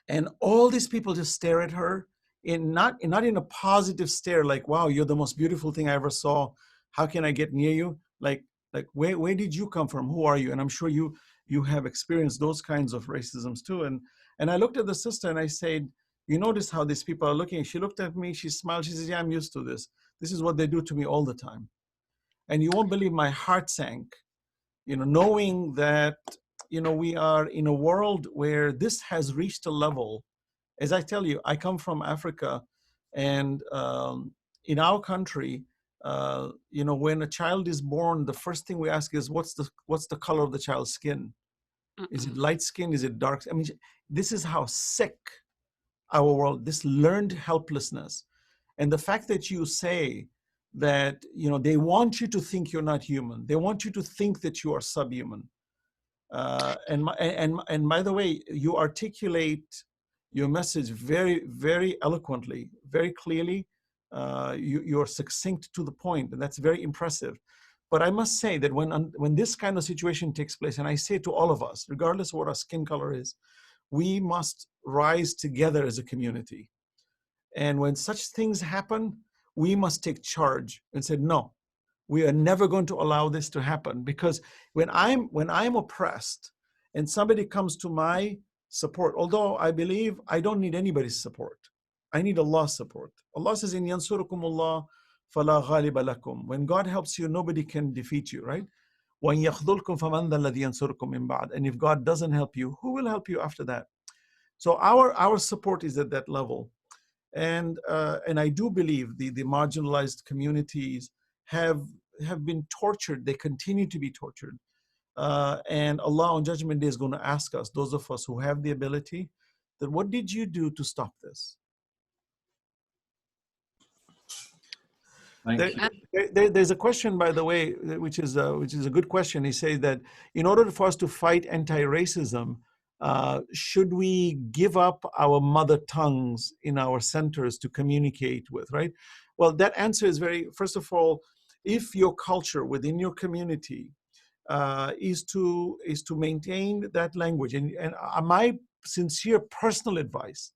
And all these people just stare at her, not in a positive stare, like, wow, you're the most beautiful thing I ever saw. How can I get near you? Like where did you come from? Who are you? And I'm sure you have experienced those kinds of racisms too. And I looked at the sister and I said, you notice how these people are looking? She looked at me, she smiled, she says, yeah, I'm used to this. This is what they do to me all the time. And you won't believe my heart sank, you know, knowing that, you know, we are in a world where this has reached a level. As I tell you, I come from Africa, and in our country, you know, when a child is born, the first thing we ask is, what's the color of the child's skin? Is it light skin? Is it dark? I mean, this is how sick our world, this learned helplessness. And the fact that you say that, you know, they want you to think you're not human. They want you to think that you are subhuman. And by the way, you articulate your message very, very eloquently, very clearly. You're succinct to the point, and that's very impressive. But I must say that when this kind of situation takes place, and I say to all of us, regardless of what our skin color is, we must rise together as a community. And when such things happen, we must take charge and say, no, we are never going to allow this to happen. Because when I'm oppressed and somebody comes to my support, although I believe I don't need anybody's support, I need Allah's support. Allah says in Yansurukumullah fala ghaliba lakum. When God helps you, nobody can defeat you, right? وَإِن يَخْذُلْكُمْ فَمَنْ ذَا الَّذِي يَنْصُرُكُمْ مِنْ بَعْدِ. And if God doesn't help you, who will help you after that? So our support is at that level. And I do believe the marginalized communities have been tortured. They continue to be tortured. And Allah on Judgment Day is going to ask us, those of us who have the ability, that what did you do to stop this? There's a question, by the way, which is a good question. He says that in order for us to fight anti-racism, should we give up our mother tongues in our centers to communicate with, right? Well, that answer is first of all, if your culture within your community is to maintain that language, and my sincere personal advice,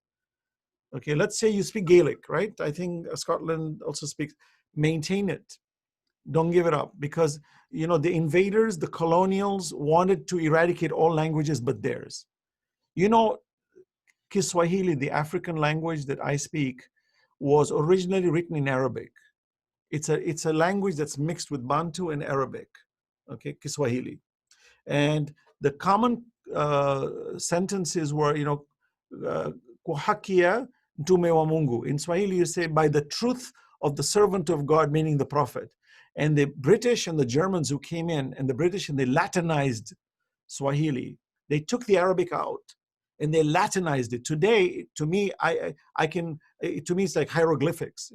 okay, let's say you speak Gaelic, right? I think Scotland also speaks. Maintain it. Don't give it up, because the invaders, the colonials, wanted to eradicate all languages but theirs. Kiswahili, the African language that I speak, was originally written in Arabic. It's a language that's mixed with Bantu and Arabic, okay, Kiswahili. And the common sentences were, kuhakia ntume wa Mungu. In Swahili, you say, by the truth of the servant of God, meaning the prophet. And the British and the Germans who came in, and the British, and they Latinized Swahili. They took the Arabic out and they Latinized it. Today, to me, to me, it's like hieroglyphics.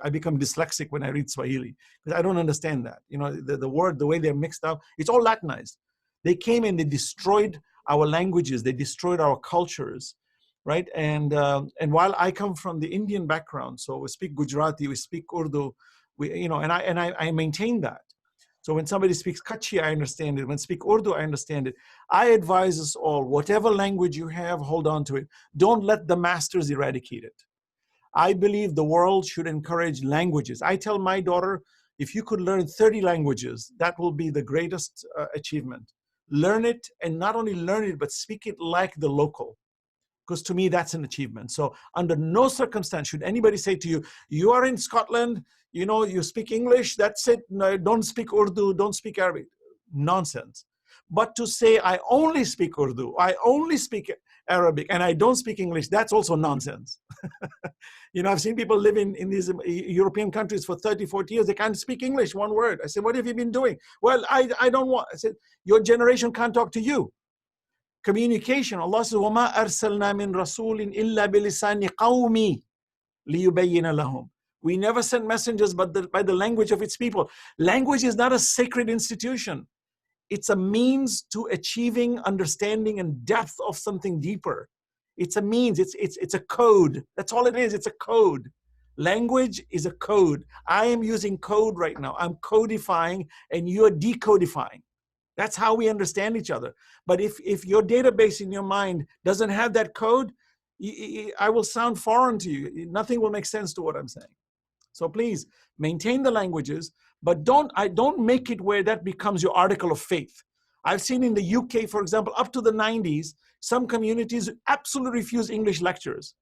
I become dyslexic when I read Swahili because I don't understand that. The word, the way they're mixed up, it's all Latinized. They came and they destroyed our languages. They destroyed our cultures. Right, and while I come from the Indian background, so we speak Gujarati, we speak Urdu, and I maintain that. So when somebody speaks Kutchi, I understand it. When speak Urdu, I understand it. I advise us all, whatever language you have, hold on to it. Don't let the masters eradicate it. I believe the world should encourage languages. I tell my daughter, if you could learn 30 languages, that will be the greatest achievement. Learn it, and not only learn it, but speak it like the local. Because to me, that's an achievement. So under no circumstance should anybody say to you, you are in Scotland, you speak English, that's it. No, don't speak Urdu, don't speak Arabic. Nonsense. But to say, I only speak Urdu, I only speak Arabic, and I don't speak English, that's also nonsense. I've seen people live in these European countries for 30, 40 years. They can't speak English, one word. I said, what have you been doing? Well, I don't want. I said, your generation can't talk to you. Communication. Allah says, وَمَا أَرْسَلْنَا مِن رَسُولٍ إِلَّا بِلِسَانِ قَوْمِ لِيُبَيِّنَ لَهُمْ. We never send messengers but by the language of its people. Language is not a sacred institution. It's a means to achieving understanding and depth of something deeper. It's a means, it's a code. That's all it is, it's a code. Language is a code. I am using code right now. I'm codifying and you're decodifying. That's how we understand each other. But if your database in your mind doesn't have that code, I will sound foreign to you. Nothing will make sense to what I'm saying. So please maintain the languages, but don't make it where that becomes your article of faith. I've seen in the UK, for example, up to the 90s, some communities absolutely refuse English lectures,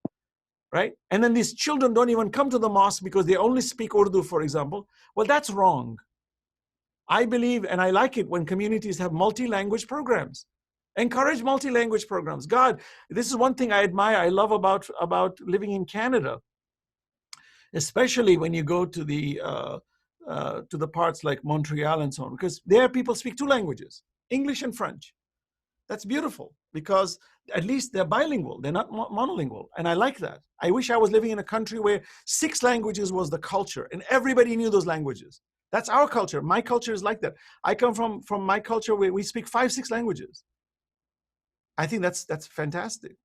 right? And then these children don't even come to the mosque because they only speak Urdu, for example. Well, that's wrong. I believe, and I like it when communities have multi-language programs. Encourage multi-language programs. God, this is one thing I admire, I love about living in Canada, especially when you go to the parts like Montreal and so on, because there people speak two languages, English and French. That's beautiful because at least they're bilingual, they're not monolingual, and I like that. I wish I was living in a country where 6 languages was the culture and everybody knew those languages. That's our culture. My culture is like that. I come from my culture where we speak 5, 6 languages. I think that's fantastic.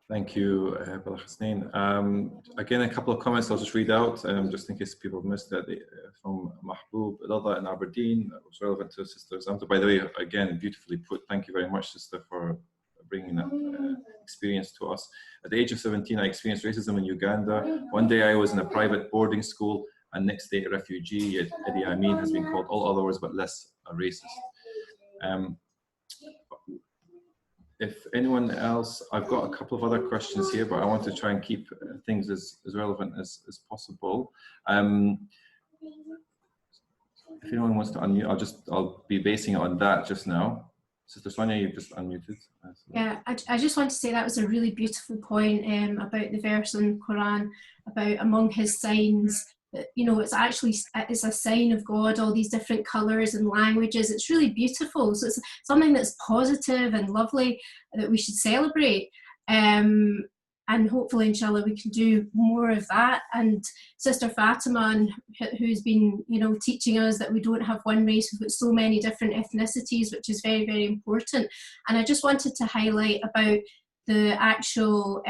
Thank you, Brother Hasanain. Again, a couple of comments I'll just read out, just in case people have missed that, from Mahbub Rada in Aberdeen. It was relevant to Sister Zamta. By the way, again, beautifully put. Thank you very much, Sister, for bringing that experience to us. At the age of 17, I experienced racism in Uganda. One day I was in a private boarding school, and next day a refugee, yet Idi Amin has been called all other words but less a racist. If anyone else, I've got a couple of other questions here, but I want to try and keep things as relevant as possible. If anyone wants to unmute, I'll be basing it on that just now. Sister Sonia, you've just unmuted. Yeah, I just want to say that was a really beautiful point about the verse in the Quran about among his signs. You know, it's a sign of God, all these different colours and languages. It's really beautiful. So it's something that's positive and lovely that we should celebrate. And hopefully, inshallah, we can do more of that. And Sister Fatima, who's been, you know, teaching us that we don't have one race, we've got so many different ethnicities, which is very, very important. And I just wanted to highlight about the actual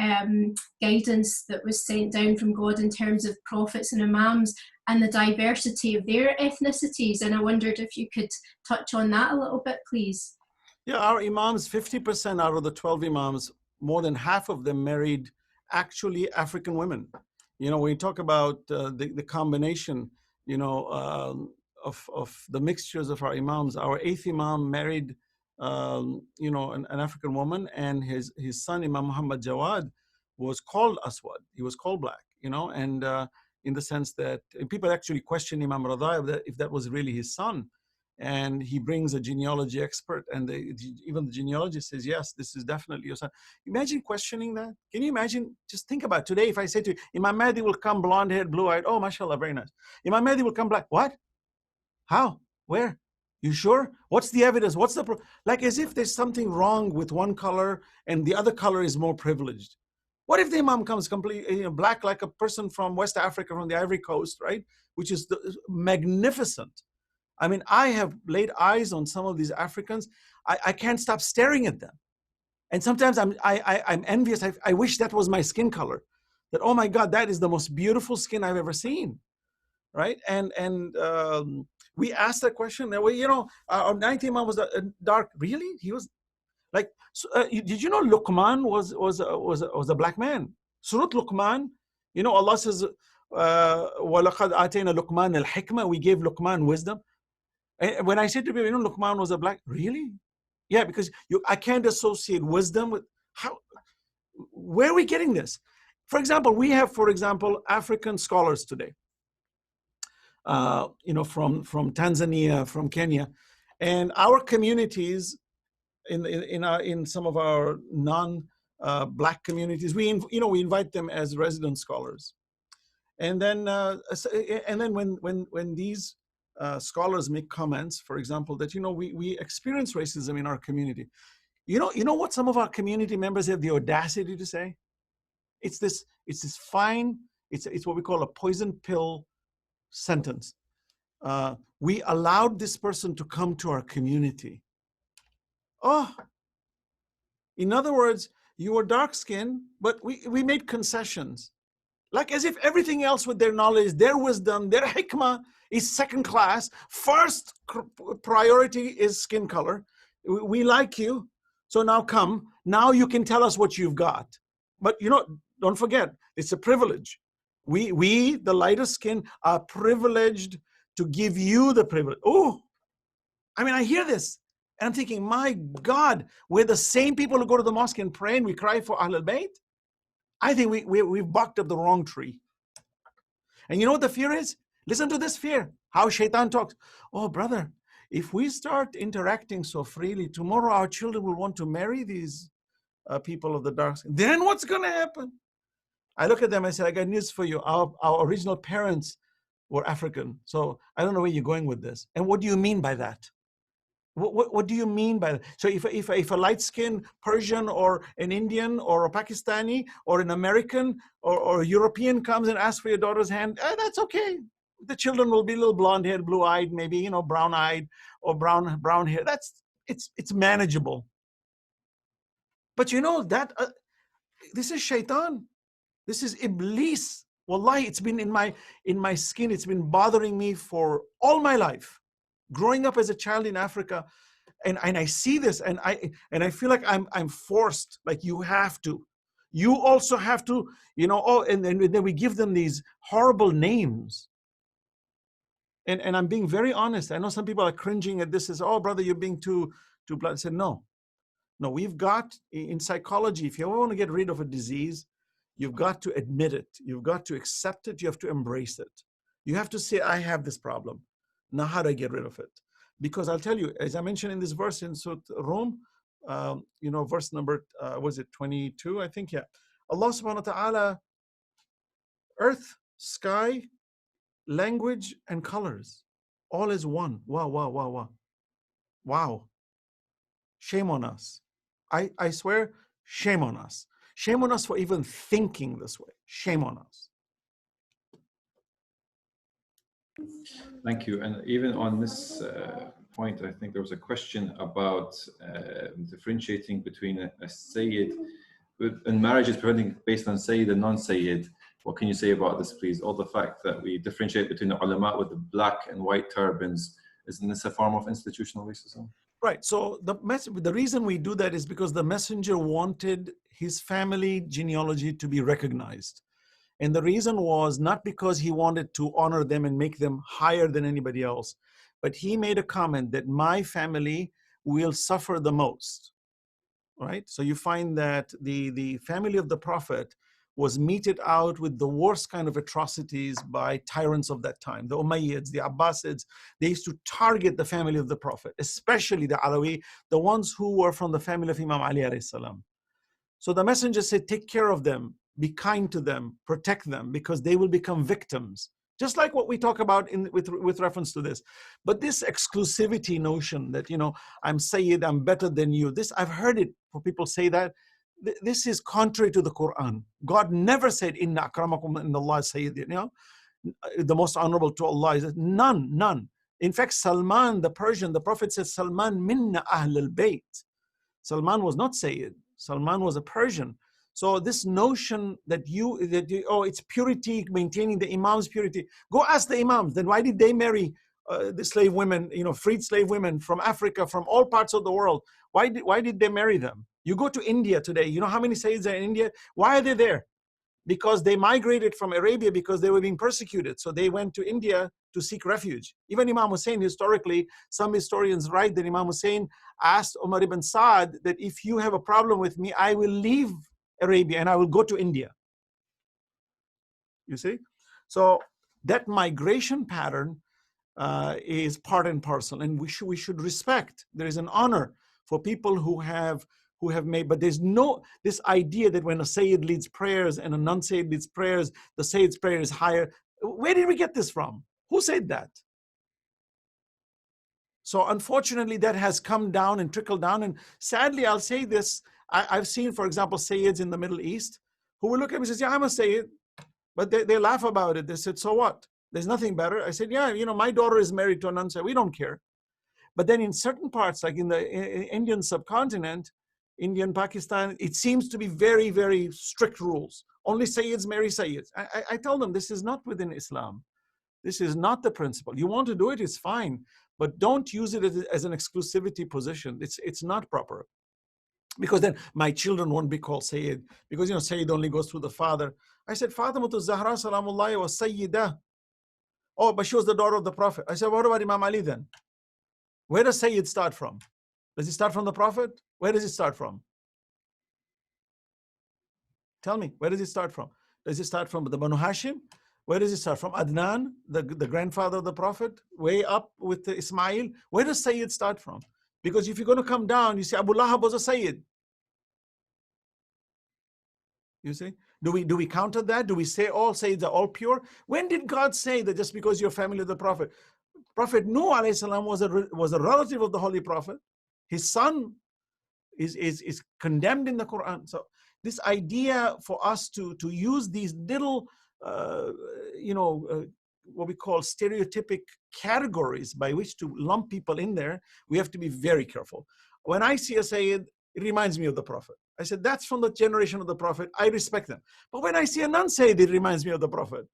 guidance that was sent down from God in terms of prophets and imams and the diversity of their ethnicities. And I wondered if you could touch on that a little bit, please. Yeah, our imams, 50% out of the 12 imams, more than half of them married actually African women. You know, when you talk about the combination, you know, of the mixtures of our imams, our 8th imam married you know, an African woman, and his son Imam Muhammad Jawad was called Aswad. He was called black, you know, and in the sense that people actually question Imam Rada if that was really his son. And he brings a genealogy expert, and even the genealogist says, yes, this is definitely your son. Imagine questioning that. Can you imagine? Just think about today. If I say to you, Imam Mahdi will come blonde-haired, blue-eyed. Oh, mashallah, very nice. Imam Mahdi will come black. What? How? Where? You sure? What's the evidence? What's the like, as if there's something wrong with one color and the other color is more privileged. What if the imam comes completely, you know, black, like a person from West Africa, from the Ivory Coast, right? Which is magnificent. I mean, I have laid eyes on some of these Africans. I can't stop staring at them. And sometimes I'm envious. I wish that was my skin color. That, oh my God, that is the most beautiful skin I've ever seen, right? And we asked that question. And we, you know, our 9th imam was dark. Really? He was like, did you know Luqman was a black man? Surah Luqman, you know, Allah says, وَلَقَدْ آتَيْنَا لُقْمَانَ الْحِكْمَةَ, we gave Luqman wisdom. And when I said to people, you know, Luqman was a black, really? Yeah, because I can't associate wisdom with how, where are we getting this? For example, we have, for example, African scholars today, you know, from Tanzania, from Kenya, and our communities in some of our non-black communities, we invite them as resident scholars, and then when these scholars make comments, for example, that, you know, we experience racism in our community. You know what some of our community members have the audacity to say? It's this fine, it's what we call a poison pill sentence. We allowed this person to come to our community. Oh, in other words, you were dark skinned, but we made concessions. Like as if everything else with their knowledge, their wisdom, their hikmah is second class. First priority is skin color. We like you, so now come. Now you can tell us what you've got. But, you know, don't forget, it's a privilege. We, the lighter skin, are privileged to give you the privilege. Oh, I mean, I hear this, and I'm thinking, my God, we're the same people who go to the mosque and pray and we cry for Ahlul Bayt. I think we've barked up the wrong tree. And you know what the fear is? Listen to this fear, how shaitan talks. Oh, brother, if we start interacting so freely, tomorrow our children will want to marry these people of the dark skin. Then what's going to happen? I look at them and say, I got news for you. Our original parents were African. So I don't know where you're going with this. And what do you mean by that? What do you mean by that? So if a light-skinned Persian or an Indian or a Pakistani or an American or a European comes and asks for your daughter's hand, that's okay. The children will be a little blonde-haired, blue-eyed, maybe, you know, brown-eyed or brown hair. It's manageable. But you know that this is shaitan. This is Iblis. Wallahi, it's been in my skin. It's been bothering me for all my life. Growing up as a child in Africa, and I see this, and I feel like I'm forced. Like, you have to. You also have to, you know. Oh, and then we give them these horrible names. And I'm being very honest. I know some people are cringing at this. As, oh, brother, you're being too blunt. I said, no, we've got, in psychology, if you want to get rid of a disease, you've got to admit it. You've got to accept it. You have to embrace it. You have to say, I have this problem. Now, how do I get rid of it? Because I'll tell you, as I mentioned in this verse in Surah Rum, you know, verse number, was it 22? I think, yeah. Allah subhanahu wa ta'ala, earth, sky, language, and colors, all is one. Wow, wow, wow, wow. Wow. Shame on us. I swear, shame on us. Shame on us for even thinking this way. Shame on us. Thank you. And even on this point, I think there was a question about differentiating between a Sayyid and marriages based on Sayyid and non-Sayyid. What can you say about this, please? Or the fact that we differentiate between the ulama with the black and white turbans, isn't this a form of institutional racism? Right. So the reason we do that is because the messenger wanted his family genealogy to be recognized. And the reason was not because he wanted to honor them and make them higher than anybody else, but he made a comment that my family will suffer the most. Right? So you find that the family of the Prophet was meted out with the worst kind of atrocities by tyrants of that time. The Umayyads, the Abbasids, they used to target the family of the Prophet, especially the Alawi, the ones who were from the family of Imam Ali alayhi salam. So the messenger said, take care of them, be kind to them, protect them, because they will become victims. Just like what we talk about with reference to this. But this exclusivity notion that, you know, I'm Sayyid, I'm better than you, this, I've heard it for people say that. This is contrary to the Quran. God never said, Inna akramakum indallahi Sayyid, you know, the most honorable to Allah is none. In fact, Salman, the Persian, the Prophet said, Salman minna ahl al-bayt. Salman was not Sayyid. Salman was a Persian. So this notion that oh, it's purity, maintaining the Imam's purity. Go ask the Imams, then why did they marry the slave women, you know, freed slave women from Africa, from all parts of the world? Why did they marry them? You go to India today, you know how many Sayyids are in India? Why are they there? Because they migrated from Arabia because they were being persecuted. So they went to India to seek refuge. Even Imam Hussein, historically, some historians write that Imam Hussein asked Umar ibn Saad that if you have a problem with me, I will leave Arabia and I will go to India. You see? So that migration pattern is part and parcel, and we should respect. There is an honor for people who have made, but there's no, this idea that when a Sayyid leads prayers and a non-Sayyid leads prayers, the Sayyid's prayer is higher. Where did we get this from? Who said that? So unfortunately, that has come down and trickled down. And sadly, I'll say this, I've seen, for example, Sayyids in the Middle East who will look at me and say, yeah, I'm a Sayyid. But they laugh about it. They said, so what? There's nothing better. I said, yeah, you know, my daughter is married to a non-Sayyid. We don't care. But then in certain parts, like in the Indian subcontinent, Indian, Pakistan, it seems to be very, very strict rules. Only Sayyids marry Sayyids. I tell them this is not within Islam. This is not the principle. You want to do it, it's fine. But don't use it as an exclusivity position. It's not proper. Because then my children won't be called Sayyid. Because, you know, Sayyid only goes through the father. I said, Fatimatu Zahra Salamullahi was Sayyidah. Oh, but she was the daughter of the Prophet. I said, what about Imam Ali then? Where does Sayyid start from? Does it start from the Prophet? Where does it start from? Tell me, where does it start from? Does it start from the Banu Hashim? Where does it start from? Adnan, the grandfather of the Prophet, way up with the Ismail. Where does Sayyid start from? Because if you're going to come down, you see Abu Lahab was a Sayyid. You see? Do we counter that? Do we say all Sayyids are all pure? When did God say that just because you're family of the Prophet? Prophet Nuh alayhi salam was a relative of the Holy Prophet. His son is condemned in the Quran. So this idea for us to use these little what we call stereotypic categories by which to lump people in there, we have to be very careful. When I see a Sayyid, it reminds me of the Prophet. I said, that's from the generation of the Prophet. I respect them. But when I see a non-Sayyid, it reminds me of the Prophet.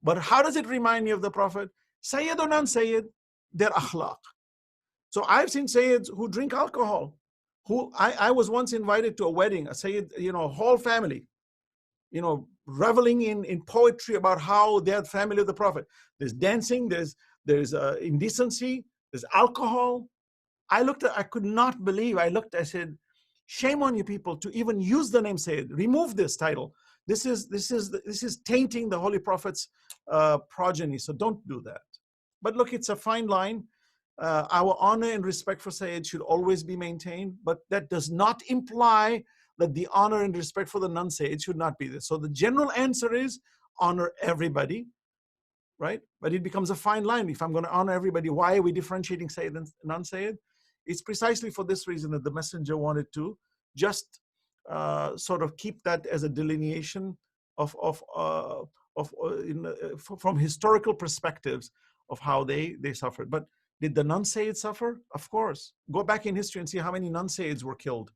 But how does it remind me of the Prophet? Sayyid or non-Sayyid, their akhlaq. So I've seen Sayyids who drink alcohol. I was once invited to a wedding, a Sayyid, whole family, reveling in poetry about how they're the family of the Prophet. There's dancing, there's indecency, there's alcohol. I could not believe. I said, shame on you people to even use the name Sayyid. Remove this title. This is tainting the Holy Prophet's progeny. So don't do that. But look, it's a fine line. Our honor and respect for Sayyid should always be maintained, but that does not imply that the honor and respect for the non-Sayyid should not be there. So the general answer is honor everybody, right? But it becomes a fine line. If I'm going to honor everybody, why are we differentiating Sayyid and non-Sayyid? It's precisely for this reason that the messenger wanted to just sort of keep that as a delineation from historical perspectives of how they suffered. But did the non-Sayyids suffer? Of course. Go back in history and see how many non-Sayyids were killed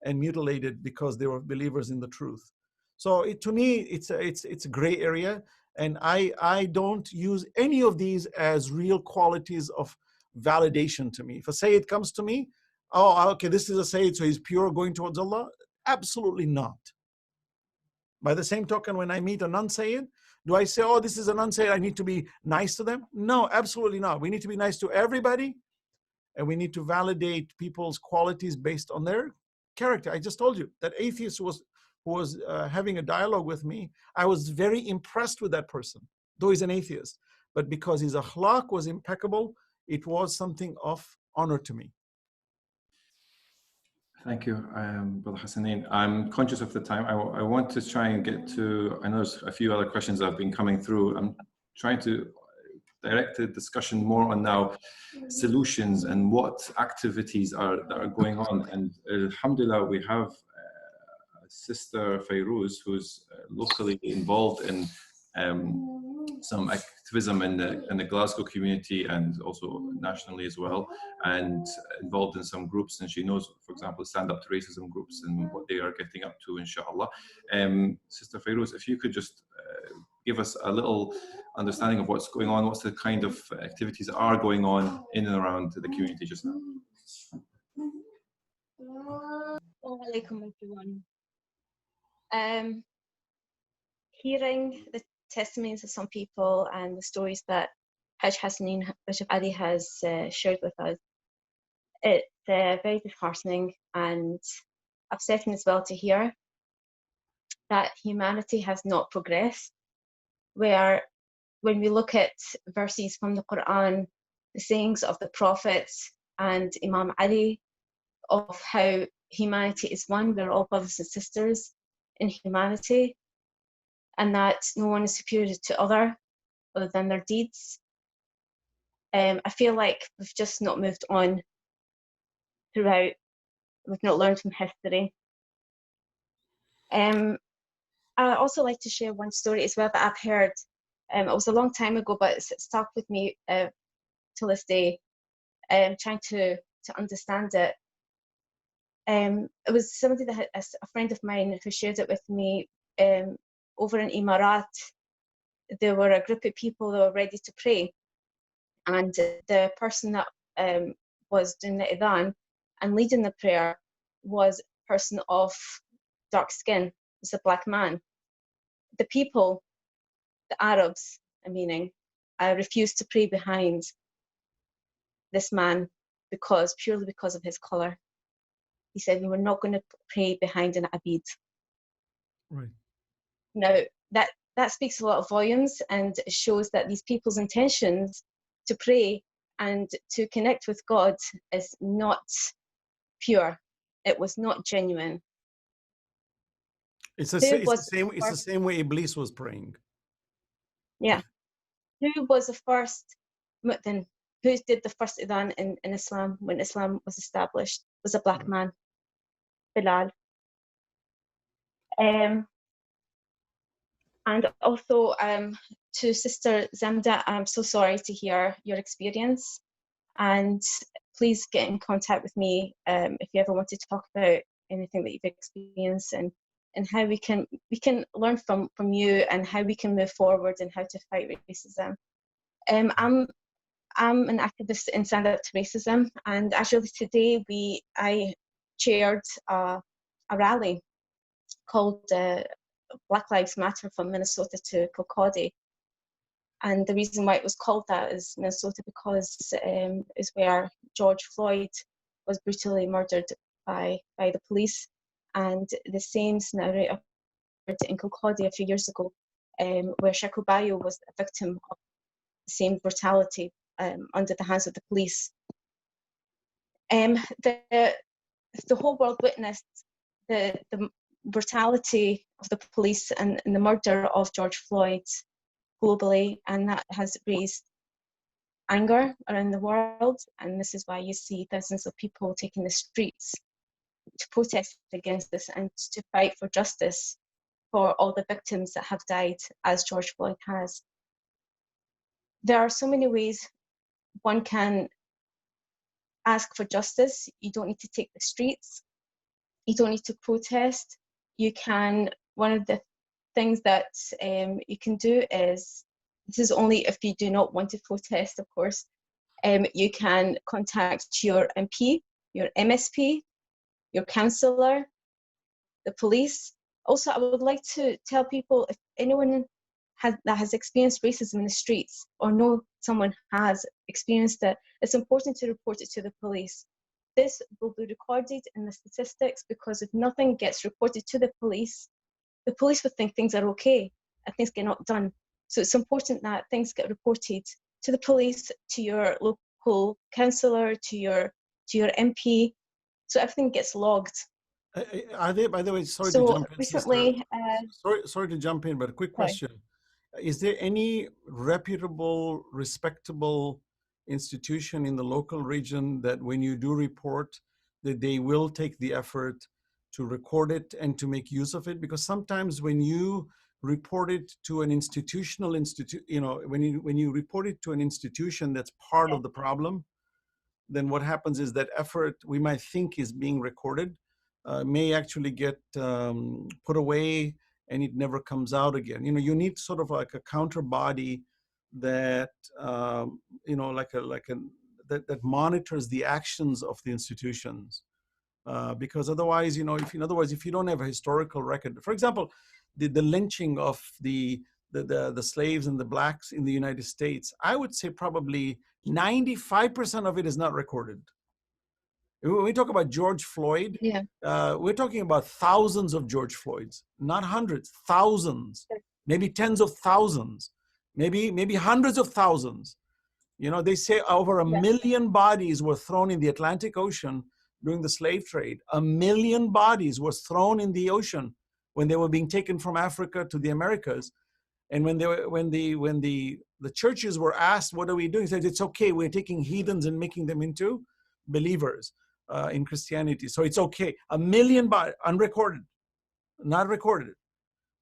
and mutilated because they were believers in the truth. So to me, it's a gray area, and I don't use any of these as real qualities of validation to me. If a Sayyid comes to me, oh, okay, this is a Sayyid, so he's pure going towards Allah. Absolutely not. By the same token, when I meet a non-Sayyid, do I say, oh, this is a non-Sayyid, I need to be nice to them? No, absolutely not. We need to be nice to everybody, and we need to validate people's qualities based on their character. I just told you that atheist who was having a dialogue with me, I was very impressed with that person, though he's an atheist. But because his akhlaq was impeccable, it was something of honor to me. Thank you, Brother Hasanain. I'm conscious of the time. I want to try and get to, I know there's a few other questions that have been coming through. I'm trying to direct the discussion more on now solutions and what activities that are going on. And alhamdulillah, we have Sister Fayrouz, who's locally involved in some activism in the Glasgow community and also nationally as well, and involved in some groups. And she knows, for example, Stand Up to Racism groups and what they are getting up to, inshallah. Sister Fayrouz, if you could just give us a little understanding of what's going on, what's the kind of activities that are going on in and around the community just now. Assalamu alaikum, everyone. Hearing the testimonies of some people and the stories that Hajj Hasanain Rajabali has shared with us, it's very disheartening and upsetting as well to hear that humanity has not progressed, where when we look at verses from the Quran, the sayings of the prophets and Imam Ali, of how humanity is one, we're all brothers and sisters in humanity, and that no one is superior to other than their deeds. I feel like we've just not moved on throughout. We've not learned from history. I also like to share one story as well that I've heard. It was a long time ago, but it's stuck with me till this day. Trying to understand it. It was somebody that a friend of mine who shared it with me. Over in Emirat, there were a group of people that were ready to pray, and the person that was doing the adhan and leading the prayer was a person of dark skin. It's a black man. The people, the Arabs, refused to pray behind this man purely because of his color. He said, we were not going to pray behind an abid. Right. Now, that speaks a lot of volumes, and it shows that these people's intentions to pray and to connect with God is not pure. It was not genuine. It's the same way Iblis was praying. Yeah. Who was the first mu'adhin? Who did the first adhan in Islam when Islam was established? It was a black man, Bilal. And also, To Sister Zamda, I'm so sorry to hear your experience, and please get in contact with me if you ever want to talk about anything that you've experienced, and how we can learn from you, and how we can move forward and how to fight racism. I'm an activist in Stand Up to Racism, and actually today I chaired a rally called Black Lives Matter from Minnesota to Kilcawdy. And the reason why it was called that is Minnesota because is where George Floyd was brutally murdered by the police. And the same scenario occurred in Kilcawdy a few years ago, where Shakubayo was a victim of the same brutality under the hands of the police. The whole world witnessed the brutality of the police and the murder of George Floyd globally, and that has raised anger around the world, and this is why you see thousands of people taking the streets to protest against this and to fight for justice for all the victims that have died as George Floyd has. There are so many ways one can ask for justice. You don't need to take the streets. You don't need to protest. You can, one of the things that you can do is, this is only if you do not want to protest, of course, you can contact your MP, your MSP, your councillor, the police. Also, I would like to tell people, if anyone that has experienced racism in the streets, or know someone has experienced it, it's important to report it to the police. This will be recorded in the statistics, because if nothing gets reported to the police would think things are okay and things get not done. So it's important that things get reported to the police, to your local councillor, to your MP, so everything gets logged. Are they, by the way, sorry So to jump in, recently, sorry to jump in, but a quick question. Is there any reputable, respectable institution in the local region that when you do report, that they will take the effort to record it and to make use of it? Because sometimes when you report it to an institutional when you report it to an institution that's part of the problem, then what happens is that effort we might think is being recorded may actually get put away, and it never comes out again. You need sort of like a counter body that that monitors the actions of the institutions, because otherwise, if you don't have a historical record, for example, the lynching of the slaves and the blacks in the United States, I would say probably 95% of it is not recorded. When we talk about George Floyd, we're talking about thousands of George Floyds, not hundreds, thousands, maybe tens of thousands, maybe hundreds of thousands. They say over 1 million bodies were thrown in the Atlantic Ocean during the slave trade. 1 million bodies was thrown in the ocean when they were being taken from Africa to the Americas. And when the churches were asked, what are we doing? They said, it's okay, we're taking heathens and making them into believers in Christianity. So it's okay. 1 million bodies, unrecorded, not recorded,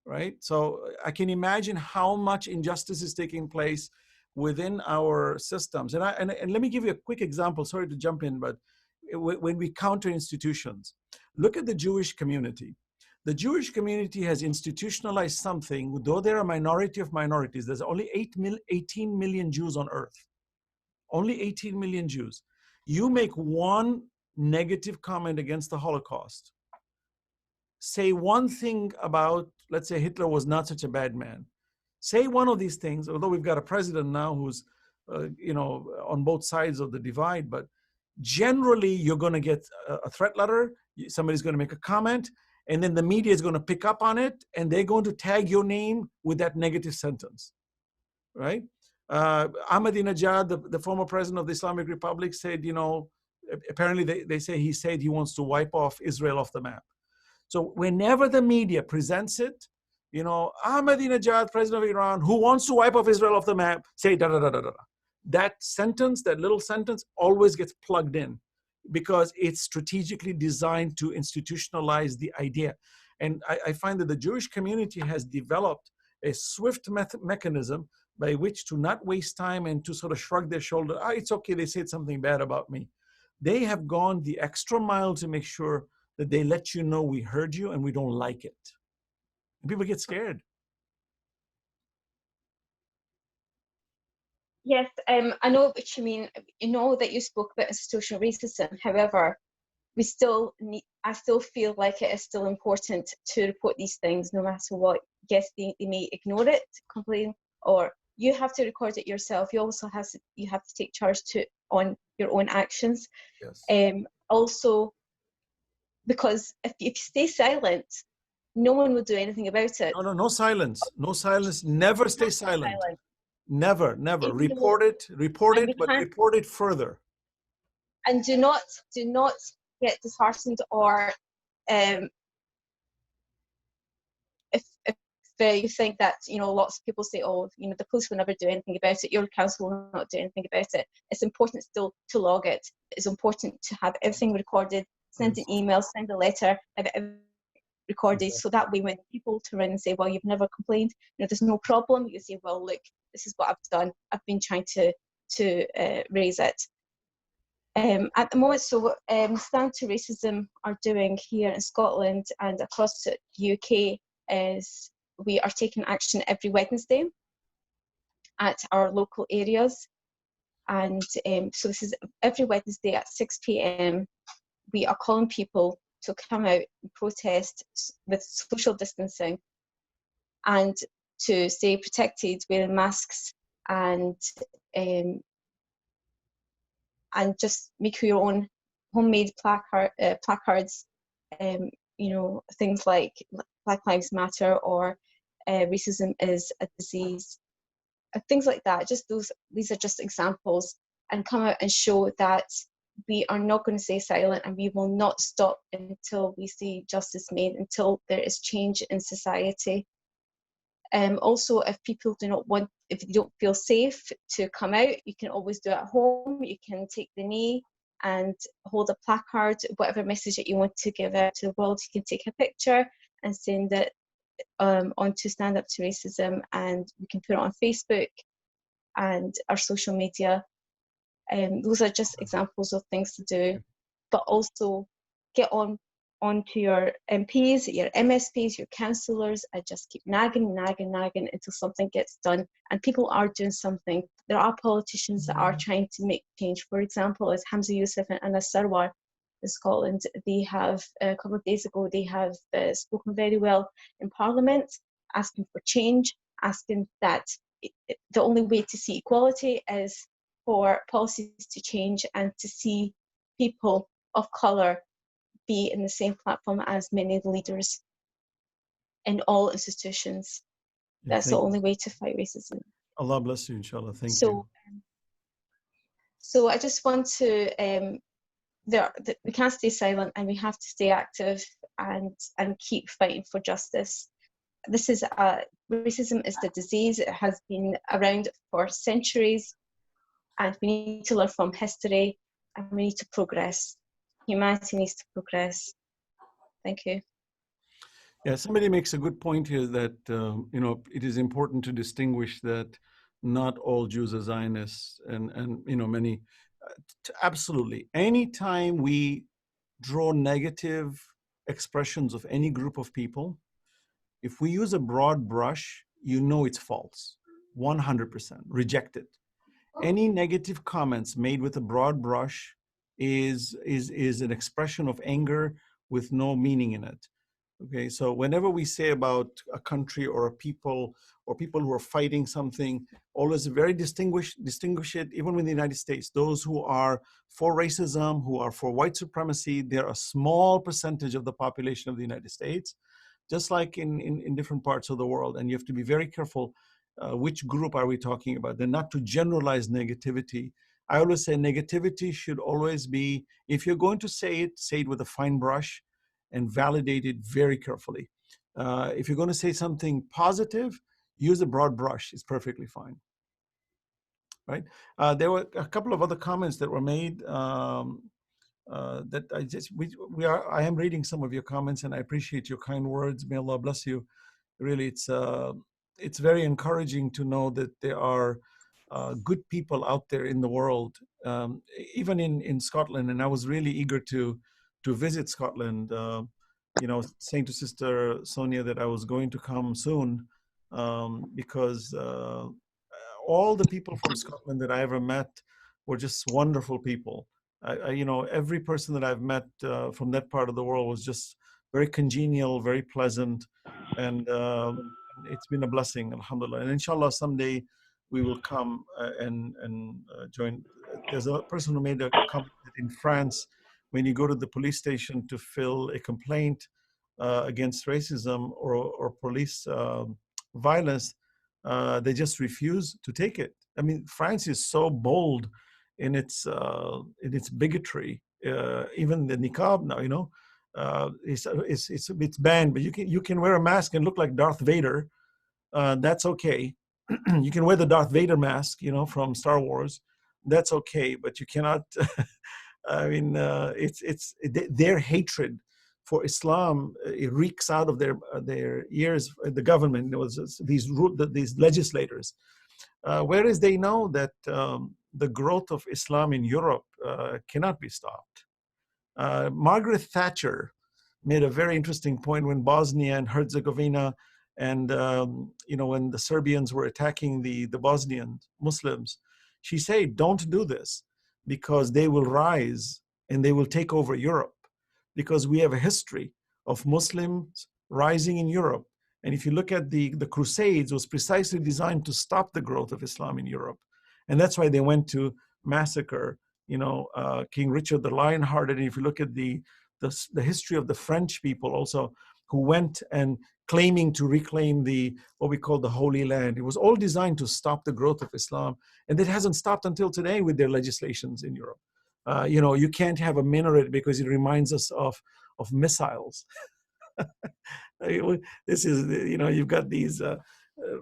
right? So I can imagine how much injustice is taking place within our systems. And let me give you a quick example. Sorry to jump in, but when we counter institutions, look at the Jewish community. The Jewish community has institutionalized something, though they're a minority of minorities. There's only 18 million Jews on earth. Only 18 million Jews. You make one negative comment against the Holocaust. Say one thing about, let's say Hitler was not such a bad man. Say one of these things, although we've got a president now who's, on both sides of the divide, but generally you're going to get a threat letter, somebody's going to make a comment, and then the media is going to pick up on it, and they're going to tag your name with that negative sentence, right? Ahmadinejad, the former president of the Islamic Republic, said, apparently they say he said he wants to wipe off Israel off the map. So whenever the media presents it, Ahmadinejad, president of Iran, who wants to wipe off Israel off the map, say da da da da da. That sentence, that little sentence, always gets plugged in because it's strategically designed to institutionalize the idea. And I find that the Jewish community has developed a swift mechanism by which to not waste time and to sort of shrug their shoulder. Ah, it's okay, they said something bad about me. They have gone the extra mile to make sure that they let you know we heard you and we don't like it. And people get scared. Yes, I know what you mean. You know that you spoke about institutional racism. However, we still need, I still feel like it is still important to report these things no matter what. Yes, they may ignore it, complain, or you have to record it yourself. You also have to take charge on your own actions. Yes. Also, because if you stay silent, no one will do anything about it. No silence. No silence. Never stay silent. Never. Report it, but report it further. And do not get disheartened, or if you think that, lots of people say, oh, the police will never do anything about it, your council will not do anything about it. It's important still to log it. It's important to have everything recorded, send an email, send a letter, have it recorded, so that way when people turn around and say, well, you've never complained, there's no problem, you say, well, look, this is what I've done. I've been trying to raise it. At the moment, so Stand to Racism are doing here in Scotland and across the UK is we are taking action every Wednesday at our local areas. And so this is every Wednesday at 6 p.m. We are calling people to come out and protest with social distancing and to stay protected, wearing masks, and just make your own homemade placards, things like Black Lives Matter or racism is a disease, things like that. These are just examples, and come out and show that we are not going to stay silent, and we will not stop until we see justice made, until there is change in society. Also, if people if you don't feel safe to come out, you can always do it at home. You can take the knee and hold a placard, whatever message that you want to give out to the world. You can take a picture and send it onto Stand Up to Racism, and we can put it on Facebook and our social media. Those are just examples of things to do, but also get onto your MPs, your MSPs, your councillors, and just keep nagging until something gets done. And people are doing something. There are politicians that are trying to make change. For example, as Hamza Youssef and Anas Sarwar in Scotland, they have, a couple of days ago, they have spoken very well in Parliament, asking for change, asking that the only way to see equality is for policies to change and to see people of colour be in the same platform as many leaders in all institutions. That's the only way to fight racism. Allah bless you, inshallah. Thank you. So I just want to, we can't stay silent, and we have to stay active and keep fighting for justice. Racism is the disease. It has been around for centuries, and we need to learn from history, and we need to progress. Humanity needs to progress. Thank you. Yeah, somebody makes a good point here that it is important to distinguish that not all Jews are Zionists, and many. Absolutely, anytime we draw negative expressions of any group of people, if we use a broad brush, it's false. 100%. Reject it. Any negative comments made with a broad brush is an expression of anger with no meaning in it. Okay, so whenever we say about a country or a people or people who are fighting something, always very distinguish it, even with the United States. Those who are for racism, who are for white supremacy, they're a small percentage of the population of the United States, just like in different parts of the world. And you have to be very careful which group are we talking about. Then not to generalize negativity. I always say negativity should always be, if you're going to say it with a fine brush and validate it very carefully. If you're going to say something positive, use a broad brush. It's perfectly fine. Right? There were a couple of other comments that were made that I am reading some of your comments, and I appreciate your kind words. May Allah bless you. Really, it's it's very encouraging to know that there are good people out there in the world, even in Scotland. And I was really eager to visit Scotland. Saying to Sister Sonia that I was going to come soon, because all the people from Scotland that I ever met were just wonderful people. Every person that I've met from that part of the world was just very congenial, very pleasant, and it's been a blessing, alhamdulillah. And inshallah, someday we will come and join. There's a person who made a comment that in France, when you go to the police station to fill a complaint against racism or police violence, they just refuse to take it. I mean, France is so bold in its bigotry. Even the niqab now, it's banned, but you can wear a mask and look like Darth Vader. That's okay. You can wear the Darth Vader mask, from Star Wars. That's okay, but you cannot. I mean, it's their hatred for Islam. It reeks out of their ears. The government, these legislators, whereas they know that the growth of Islam in Europe cannot be stopped. Margaret Thatcher made a very interesting point when Bosnia and Herzegovina and when the Serbians were attacking the Bosnian Muslims. She said, don't do this, because they will rise and they will take over Europe, because we have a history of Muslims rising in Europe. And if you look at the Crusades, was precisely designed to stop the growth of Islam in Europe. And that's why they went to massacre, King Richard the Lionhearted. And if you look at the history of the French people also, who went and claiming to reclaim what we call the Holy Land. It was all designed to stop the growth of Islam. And it hasn't stopped until today with their legislations in Europe. You can't have a minaret because it reminds us of missiles. This is, you've got these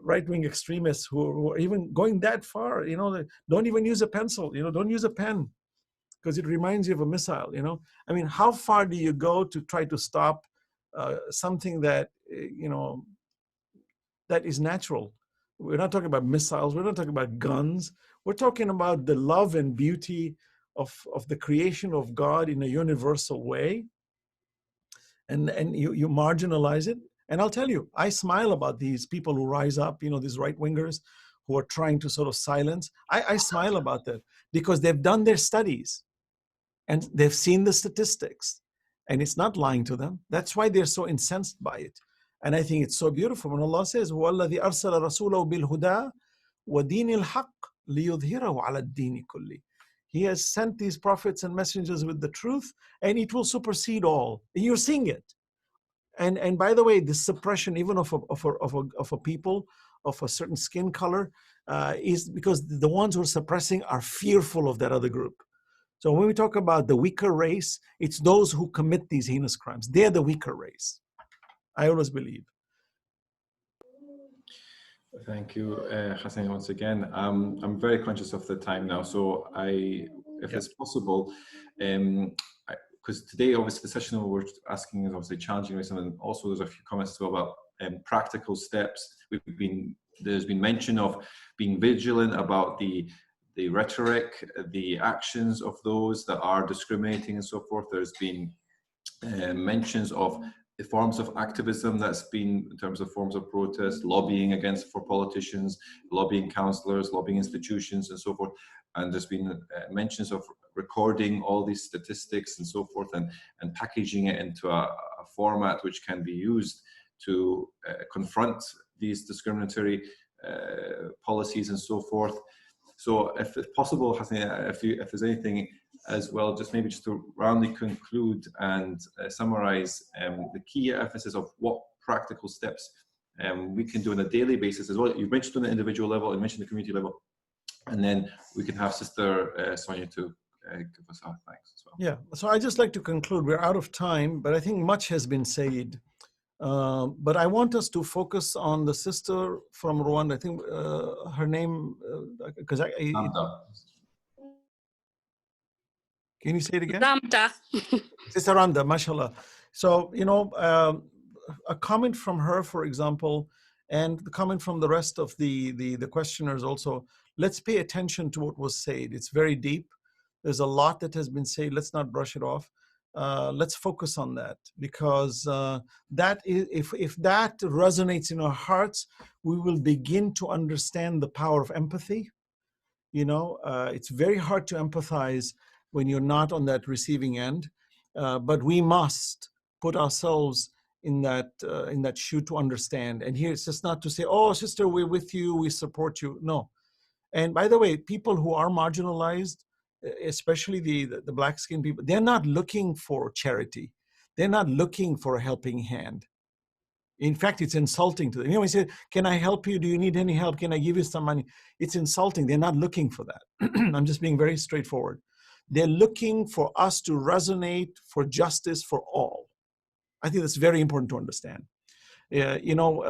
right-wing extremists who are even going that far. Don't even use a pencil. Don't use a pen, because it reminds you of a missile. I mean, how far do you go to try to stop something that that is natural? We're not talking about missiles. We're not talking about guns. We're talking about the love and beauty of the creation of God in a universal way. And you marginalize it. And I'll tell you, I smile about these people who rise up, these right-wingers who are trying to sort of silence. I smile about that, because they've done their studies and they've seen the statistics, and it's not lying to them. That's why they're so incensed by it. And I think it's so beautiful when Allah says, وَالَّذِي أَرْسَلَ رَسُولَهُ بِالْهُدَى وَدِينِ الْحَقِّ لِيُظْهِرَهُ عَلَى الدِّينِ كُلِّهِ. He has sent these prophets and messengers with the truth, and it will supersede all. And you're seeing it. And by the way, the suppression even of a people of a certain skin color is because the ones who are suppressing are fearful of that other group. So when we talk about the weaker race, it's those who commit these heinous crimes. They're the weaker race. I always believe. Thank you, Hasanain, once again. I'm very conscious of the time now, so if it's possible, because today, obviously, the session we're asking is obviously challenging racism, and also there's a few comments too about practical steps. There's been mention of being vigilant about the rhetoric, the actions of those that are discriminating and so forth. There's been mentions of the forms of activism that's been in terms of forms of protest, lobbying for politicians, lobbying councillors, lobbying institutions and so forth. And there's been mentions of recording all these statistics and so forth and packaging it into a format which can be used to confront these discriminatory policies and so forth. So if possible, Hasanain, if there's anything as well, just to roundly conclude and summarize the key emphasis of what practical steps we can do on a daily basis as well. You mentioned on the individual level, you mentioned the community level, and then we can have Sister Sonia to give us our thanks as well. Yeah, so I just like to conclude. We're out of time, but I think much has been said. But I want us to focus on the sister from Rwanda. I think her name, because can you say it again? Ramda. Sister Ramda, mashallah. So, a comment from her, for example, And the comment from the rest of the questioners also, let's pay attention to what was said. It's very deep. There's a lot that has been said. Let's not brush it off. Let's focus on that, because that is, if that resonates in our hearts, we will begin to understand the power of empathy. You know, it's very hard to empathize when you're not on that receiving end, but we must put ourselves in that shoe to understand. And here it's just not to say, oh, sister, we're with you, we support you. No. And by the way, people who are marginalized, especially the black skinned people, they're not looking for charity. They're not looking for a helping hand. In fact, it's insulting to them. You know, we say, can I help you? Do you need any help? Can I give you some money? It's insulting. They're not looking for that. I'm just being very straightforward. They're looking for us to resonate for justice for all. I think that's very important to understand. You know,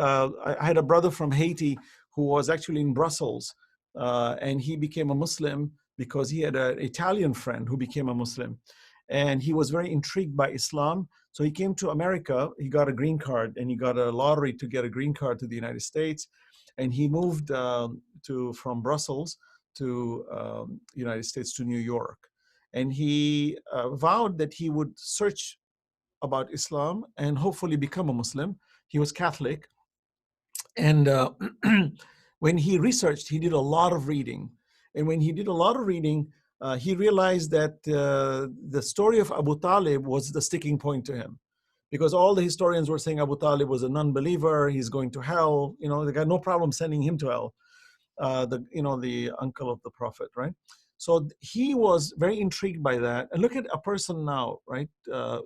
I had a brother from Haiti who was actually in Brussels, and he became a Muslim because he had an Italian friend who became a Muslim. And he was very intrigued by Islam. So he came to America, he got a green card, and he got a lottery to get a green card to the United States. And he moved from Brussels to United States to New York. And he vowed that he would search about Islam and hopefully become a Muslim. He was Catholic. And when he researched, he did a lot of reading. And when he did a lot of reading, he realized that the story of Abu Talib was the sticking point to him, because all the historians were saying Abu Talib was a non-believer, he's going to hell. You know, they got no problem sending him to hell. The uncle of the Prophet, right? So he was very intrigued by that. And look at a person now, right?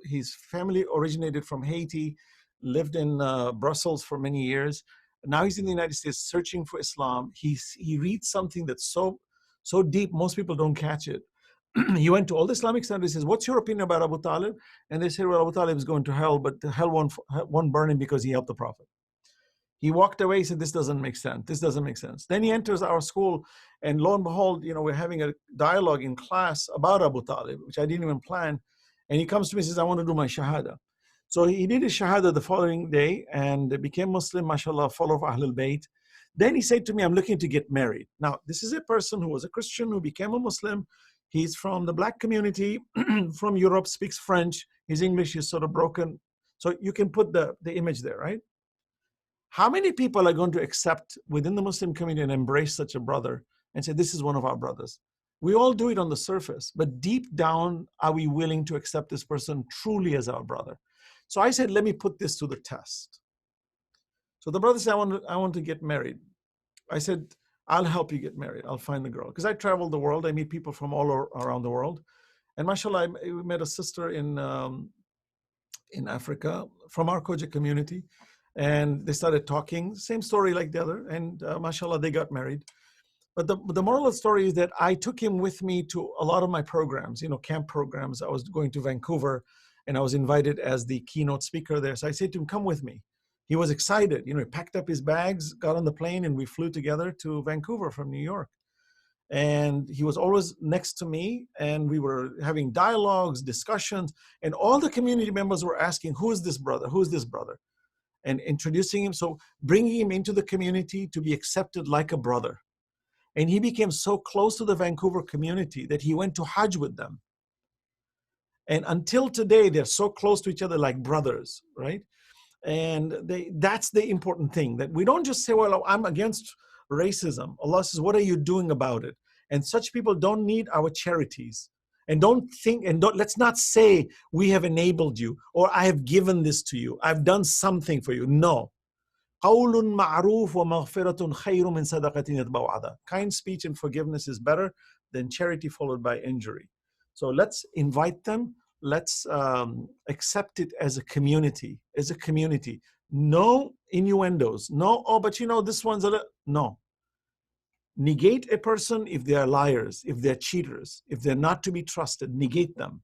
His family originated from Haiti, lived in Brussels for many years. Now he's in the United States searching for Islam. He reads something that's so deep, most people don't catch it. He went to all the Islamic studies, says, what's your opinion about Abu Talib? And they said, well, Abu Talib is going to hell, but the hell won't burn him because he helped the Prophet. He walked away, said, this doesn't make sense. This doesn't make sense. Then he enters our school, and lo and behold, you know, we're having a dialogue in class about Abu Talib, which I didn't even plan. And he comes to me and says, I want to do my Shahada. So he did his Shahada the following day and became Muslim, mashallah, follower of Ahlul Bayt. Then he said to me, I'm looking to get married. Now, this is a person who was a Christian who became a Muslim. He's from the black community, from Europe, speaks French. His English is sort of broken. So you can put the image there, right? How many people are going to accept within the Muslim community and embrace such a brother and say, this is one of our brothers? We all do it on the surface, but deep down, are we willing to accept this person truly as our brother? So I said, let me put this to the test. So the brother said, I want to get married. I said, I'll help you get married. I'll find the girl. Because I travel the world. I meet people from all around the world. And mashallah, I met a sister in Africa from our Koja community. And they started talking, same story like the other. And mashallah, they got married. But the moral of the story is that I took him with me to a lot of my programs, you know, camp programs. I was going to Vancouver and I was invited as the keynote speaker there. So I said to him, come with me. He was excited. You know, he packed up his bags, got on the plane, and we flew together to Vancouver from New York. And he was always next to me, and we were having dialogues, discussions, and all the community members were asking, who is this brother? Who is this brother? And introducing him, so bringing him into the community to be accepted like a brother. And he became so close to the Vancouver community that he went to Hajj with them. And until today, they're so close to each other like brothers, right? And that's the important thing, that we don't just say, well, I'm against racism. Allah says, what are you doing about it? And such people don't need our charities. And let's not say we have enabled you or I have given this to you. I've done something for you. No. Kind speech and forgiveness is better than charity followed by injury. So let's invite them. Let's accept it as a community, No innuendos. No, oh, but you know, this one's no. Negate a person if they are liars, if they're cheaters, if they're not to be trusted, negate them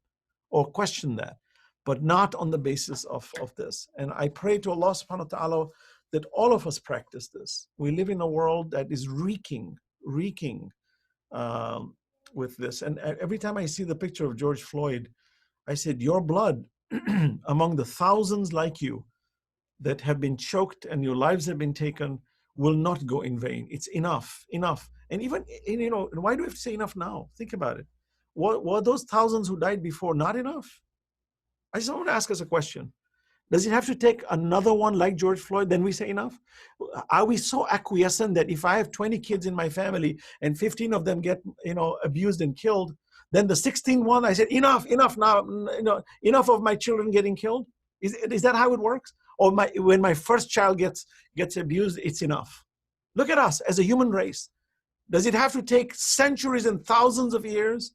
or question that, but not on the basis of this. And I pray to Allah subhanahu wa ta'ala that all of us practice this. We live in a world that is reeking with this. And every time I see the picture of George Floyd, I said, your blood among the thousands like you that have been choked and your lives have been taken will not go in vain. It's enough, enough. And even, you know, why do we have to say enough now? Think about it. Were those thousands who died before not enough? I just want to ask us a question. Does it have to take another one like George Floyd, then we say enough? Are we so acquiescent that if I have 20 kids in my family and 15 of them get, you know, abused and killed, then the 16th one, I said, enough now, you know, enough of my children getting killed? Is that how it works? Or when my first child gets abused, it's enough? Look at us as a human race. Does it have to take centuries and thousands of years?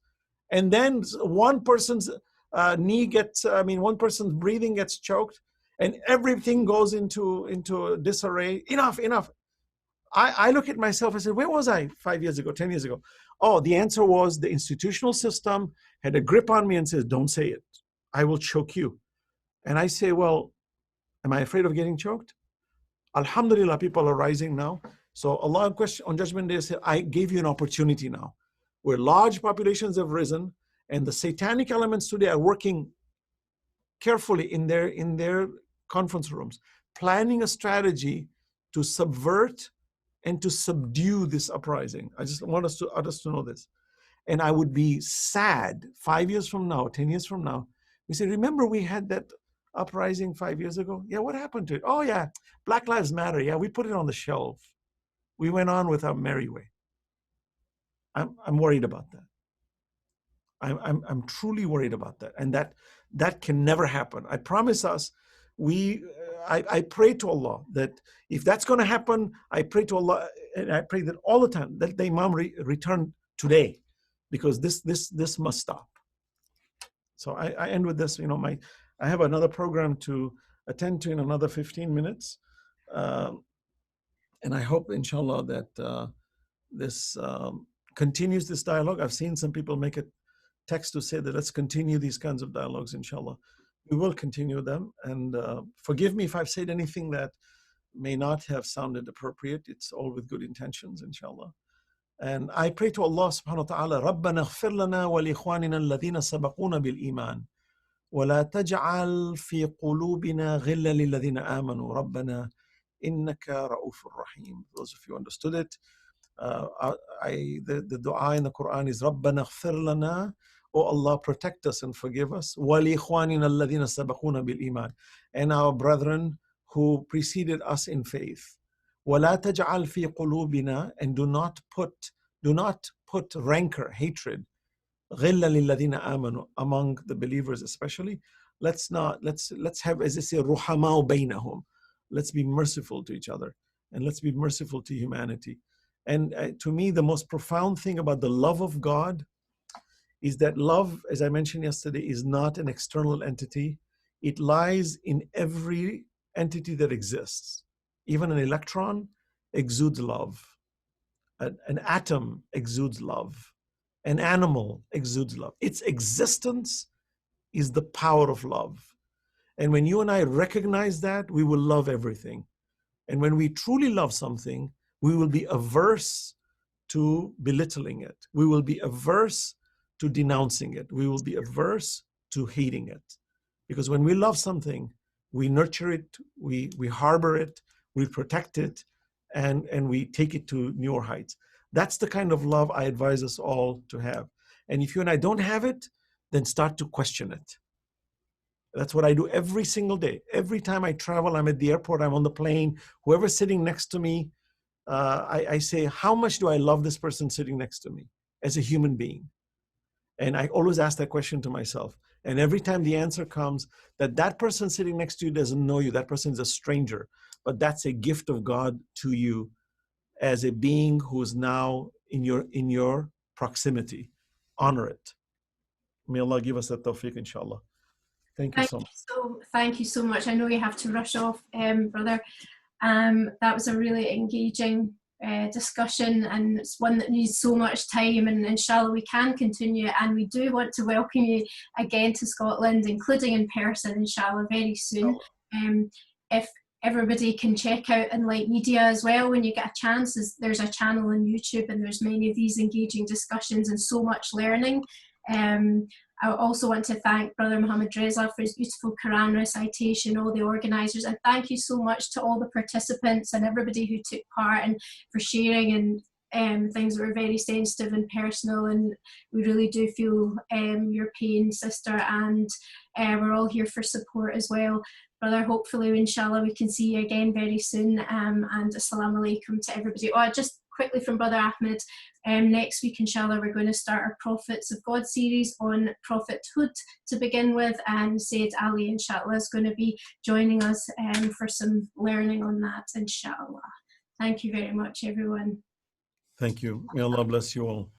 And then one person's one person's breathing gets choked and everything goes into disarray. Enough. I look at myself and say, where was I 5 years ago, 10 years ago? Oh, the answer was the institutional system had a grip on me and says, don't say it. I will choke you. And I say, well, am I afraid of getting choked? Alhamdulillah, people are rising now. So Allah on Judgment Day said, I gave you an opportunity now, where large populations have risen and the satanic elements today are working carefully in their conference rooms, planning a strategy to subvert and to subdue this uprising. I just want others to know this. And I would be sad 5 years from now, 10 years from now, we say, remember we had that uprising 5 years ago? Yeah, what happened to it? Oh yeah, Black Lives Matter. Yeah, we put it on the shelf. We went on with our merry way. I'm worried about that. I'm truly worried about that. And that can never happen. I promise us, I pray to Allah that if that's going to happen, I pray to Allah, and I pray that all the time, that the Imam return today, because this must stop. So I end with this. You know, I have another program to attend to in another 15 minutes. And I hope, inshallah, that this continues this dialogue. I've seen some people make a text to say that let's continue these kinds of dialogues, inshallah. We will continue them. And forgive me if I've said anything that may not have sounded appropriate. It's all with good intentions, inshallah. And I pray to Allah subhanahu wa ta'ala, رَبَّنَا اغْفِرْ لَنَا وَلِإِخْوَانِنَا الَّذِينَ سَبَقُونَا بِالْإِيمَانِ وَلَا تَجْعَلْ فِي قُلُوبِنَا غِلًّا لِلَّذِينَ آمَنُوا رَبَّنَا إِنَّكَ رَؤُوفٌ رَحِيمٌ. Those of you who understood it, the dua in the Quran is رَبَّنَا اغْفِرْ لَنَا, O Allah, protect us and forgive us. وَلِإِخْوَانِنَا الَّذِينَ سَبَقُونَا بِالْإِيمَانِ, and our brethren who preceded us in faith. وَلَا تَجْعَلْ فِي قُلُوبِنَا, and do not put rancor, hatred, غِلًّا لِلَّذِينَ آمَنُوا, among the believers especially. Let's have, as they say, رُحَمَاءُ بَيْنَهُمْ. Let's be merciful to each other, and let's be merciful to humanity. And to me, the most profound thing about the love of God is that love, as I mentioned yesterday, is not an external entity. It lies in every entity that exists. Even an electron exudes love. An atom exudes love. An animal exudes love. Its existence is the power of love. And when you and I recognize that, we will love everything. And when we truly love something, we will be averse to belittling it. We will be averse to denouncing it. We will be averse to hating it. Because when we love something, we nurture it, we harbor it, we protect it, and we take it to newer heights. That's the kind of love I advise us all to have. And if you and I don't have it, then start to question it. That's what I do every single day. Every time I travel, I'm at the airport, I'm on the plane, whoever's sitting next to me, I say, how much do I love this person sitting next to me as a human being? And I always ask that question to myself. And every time the answer comes that that person sitting next to you doesn't know you, that person is a stranger, but that's a gift of God to you as a being who is now in your proximity. Honor it. May Allah give us that tawfiq, inshallah. Thank you so much. Thank you so much. I know you have to rush off, brother. That was a really engaging discussion, and it's one that needs so much time, and inshallah we can continue, and we do want to welcome you again to Scotland, including in person, inshallah, very soon. If everybody can check out Enlight Media as well when you get a chance, there's a channel on YouTube, and there's many of these engaging discussions and so much learning. I also want to thank Brother Muhammad Reza for his beautiful Quran recitation, all the organisers, and thank you so much to all the participants and everybody who took part and for sharing and things that were very sensitive and personal, and we really do feel your pain, sister, and we're all here for support as well. Brother, hopefully, inshallah, we can see you again very soon, and assalamu alaikum to everybody. Oh, just quickly from Brother Ahmed, next week, inshallah, we're going to start our Prophets of God series on prophethood to begin with, and Sayyid Ali, inshallah, is going to be joining us for some learning on that, inshallah. Thank you very much, everyone. Thank you. May Allah bless you all.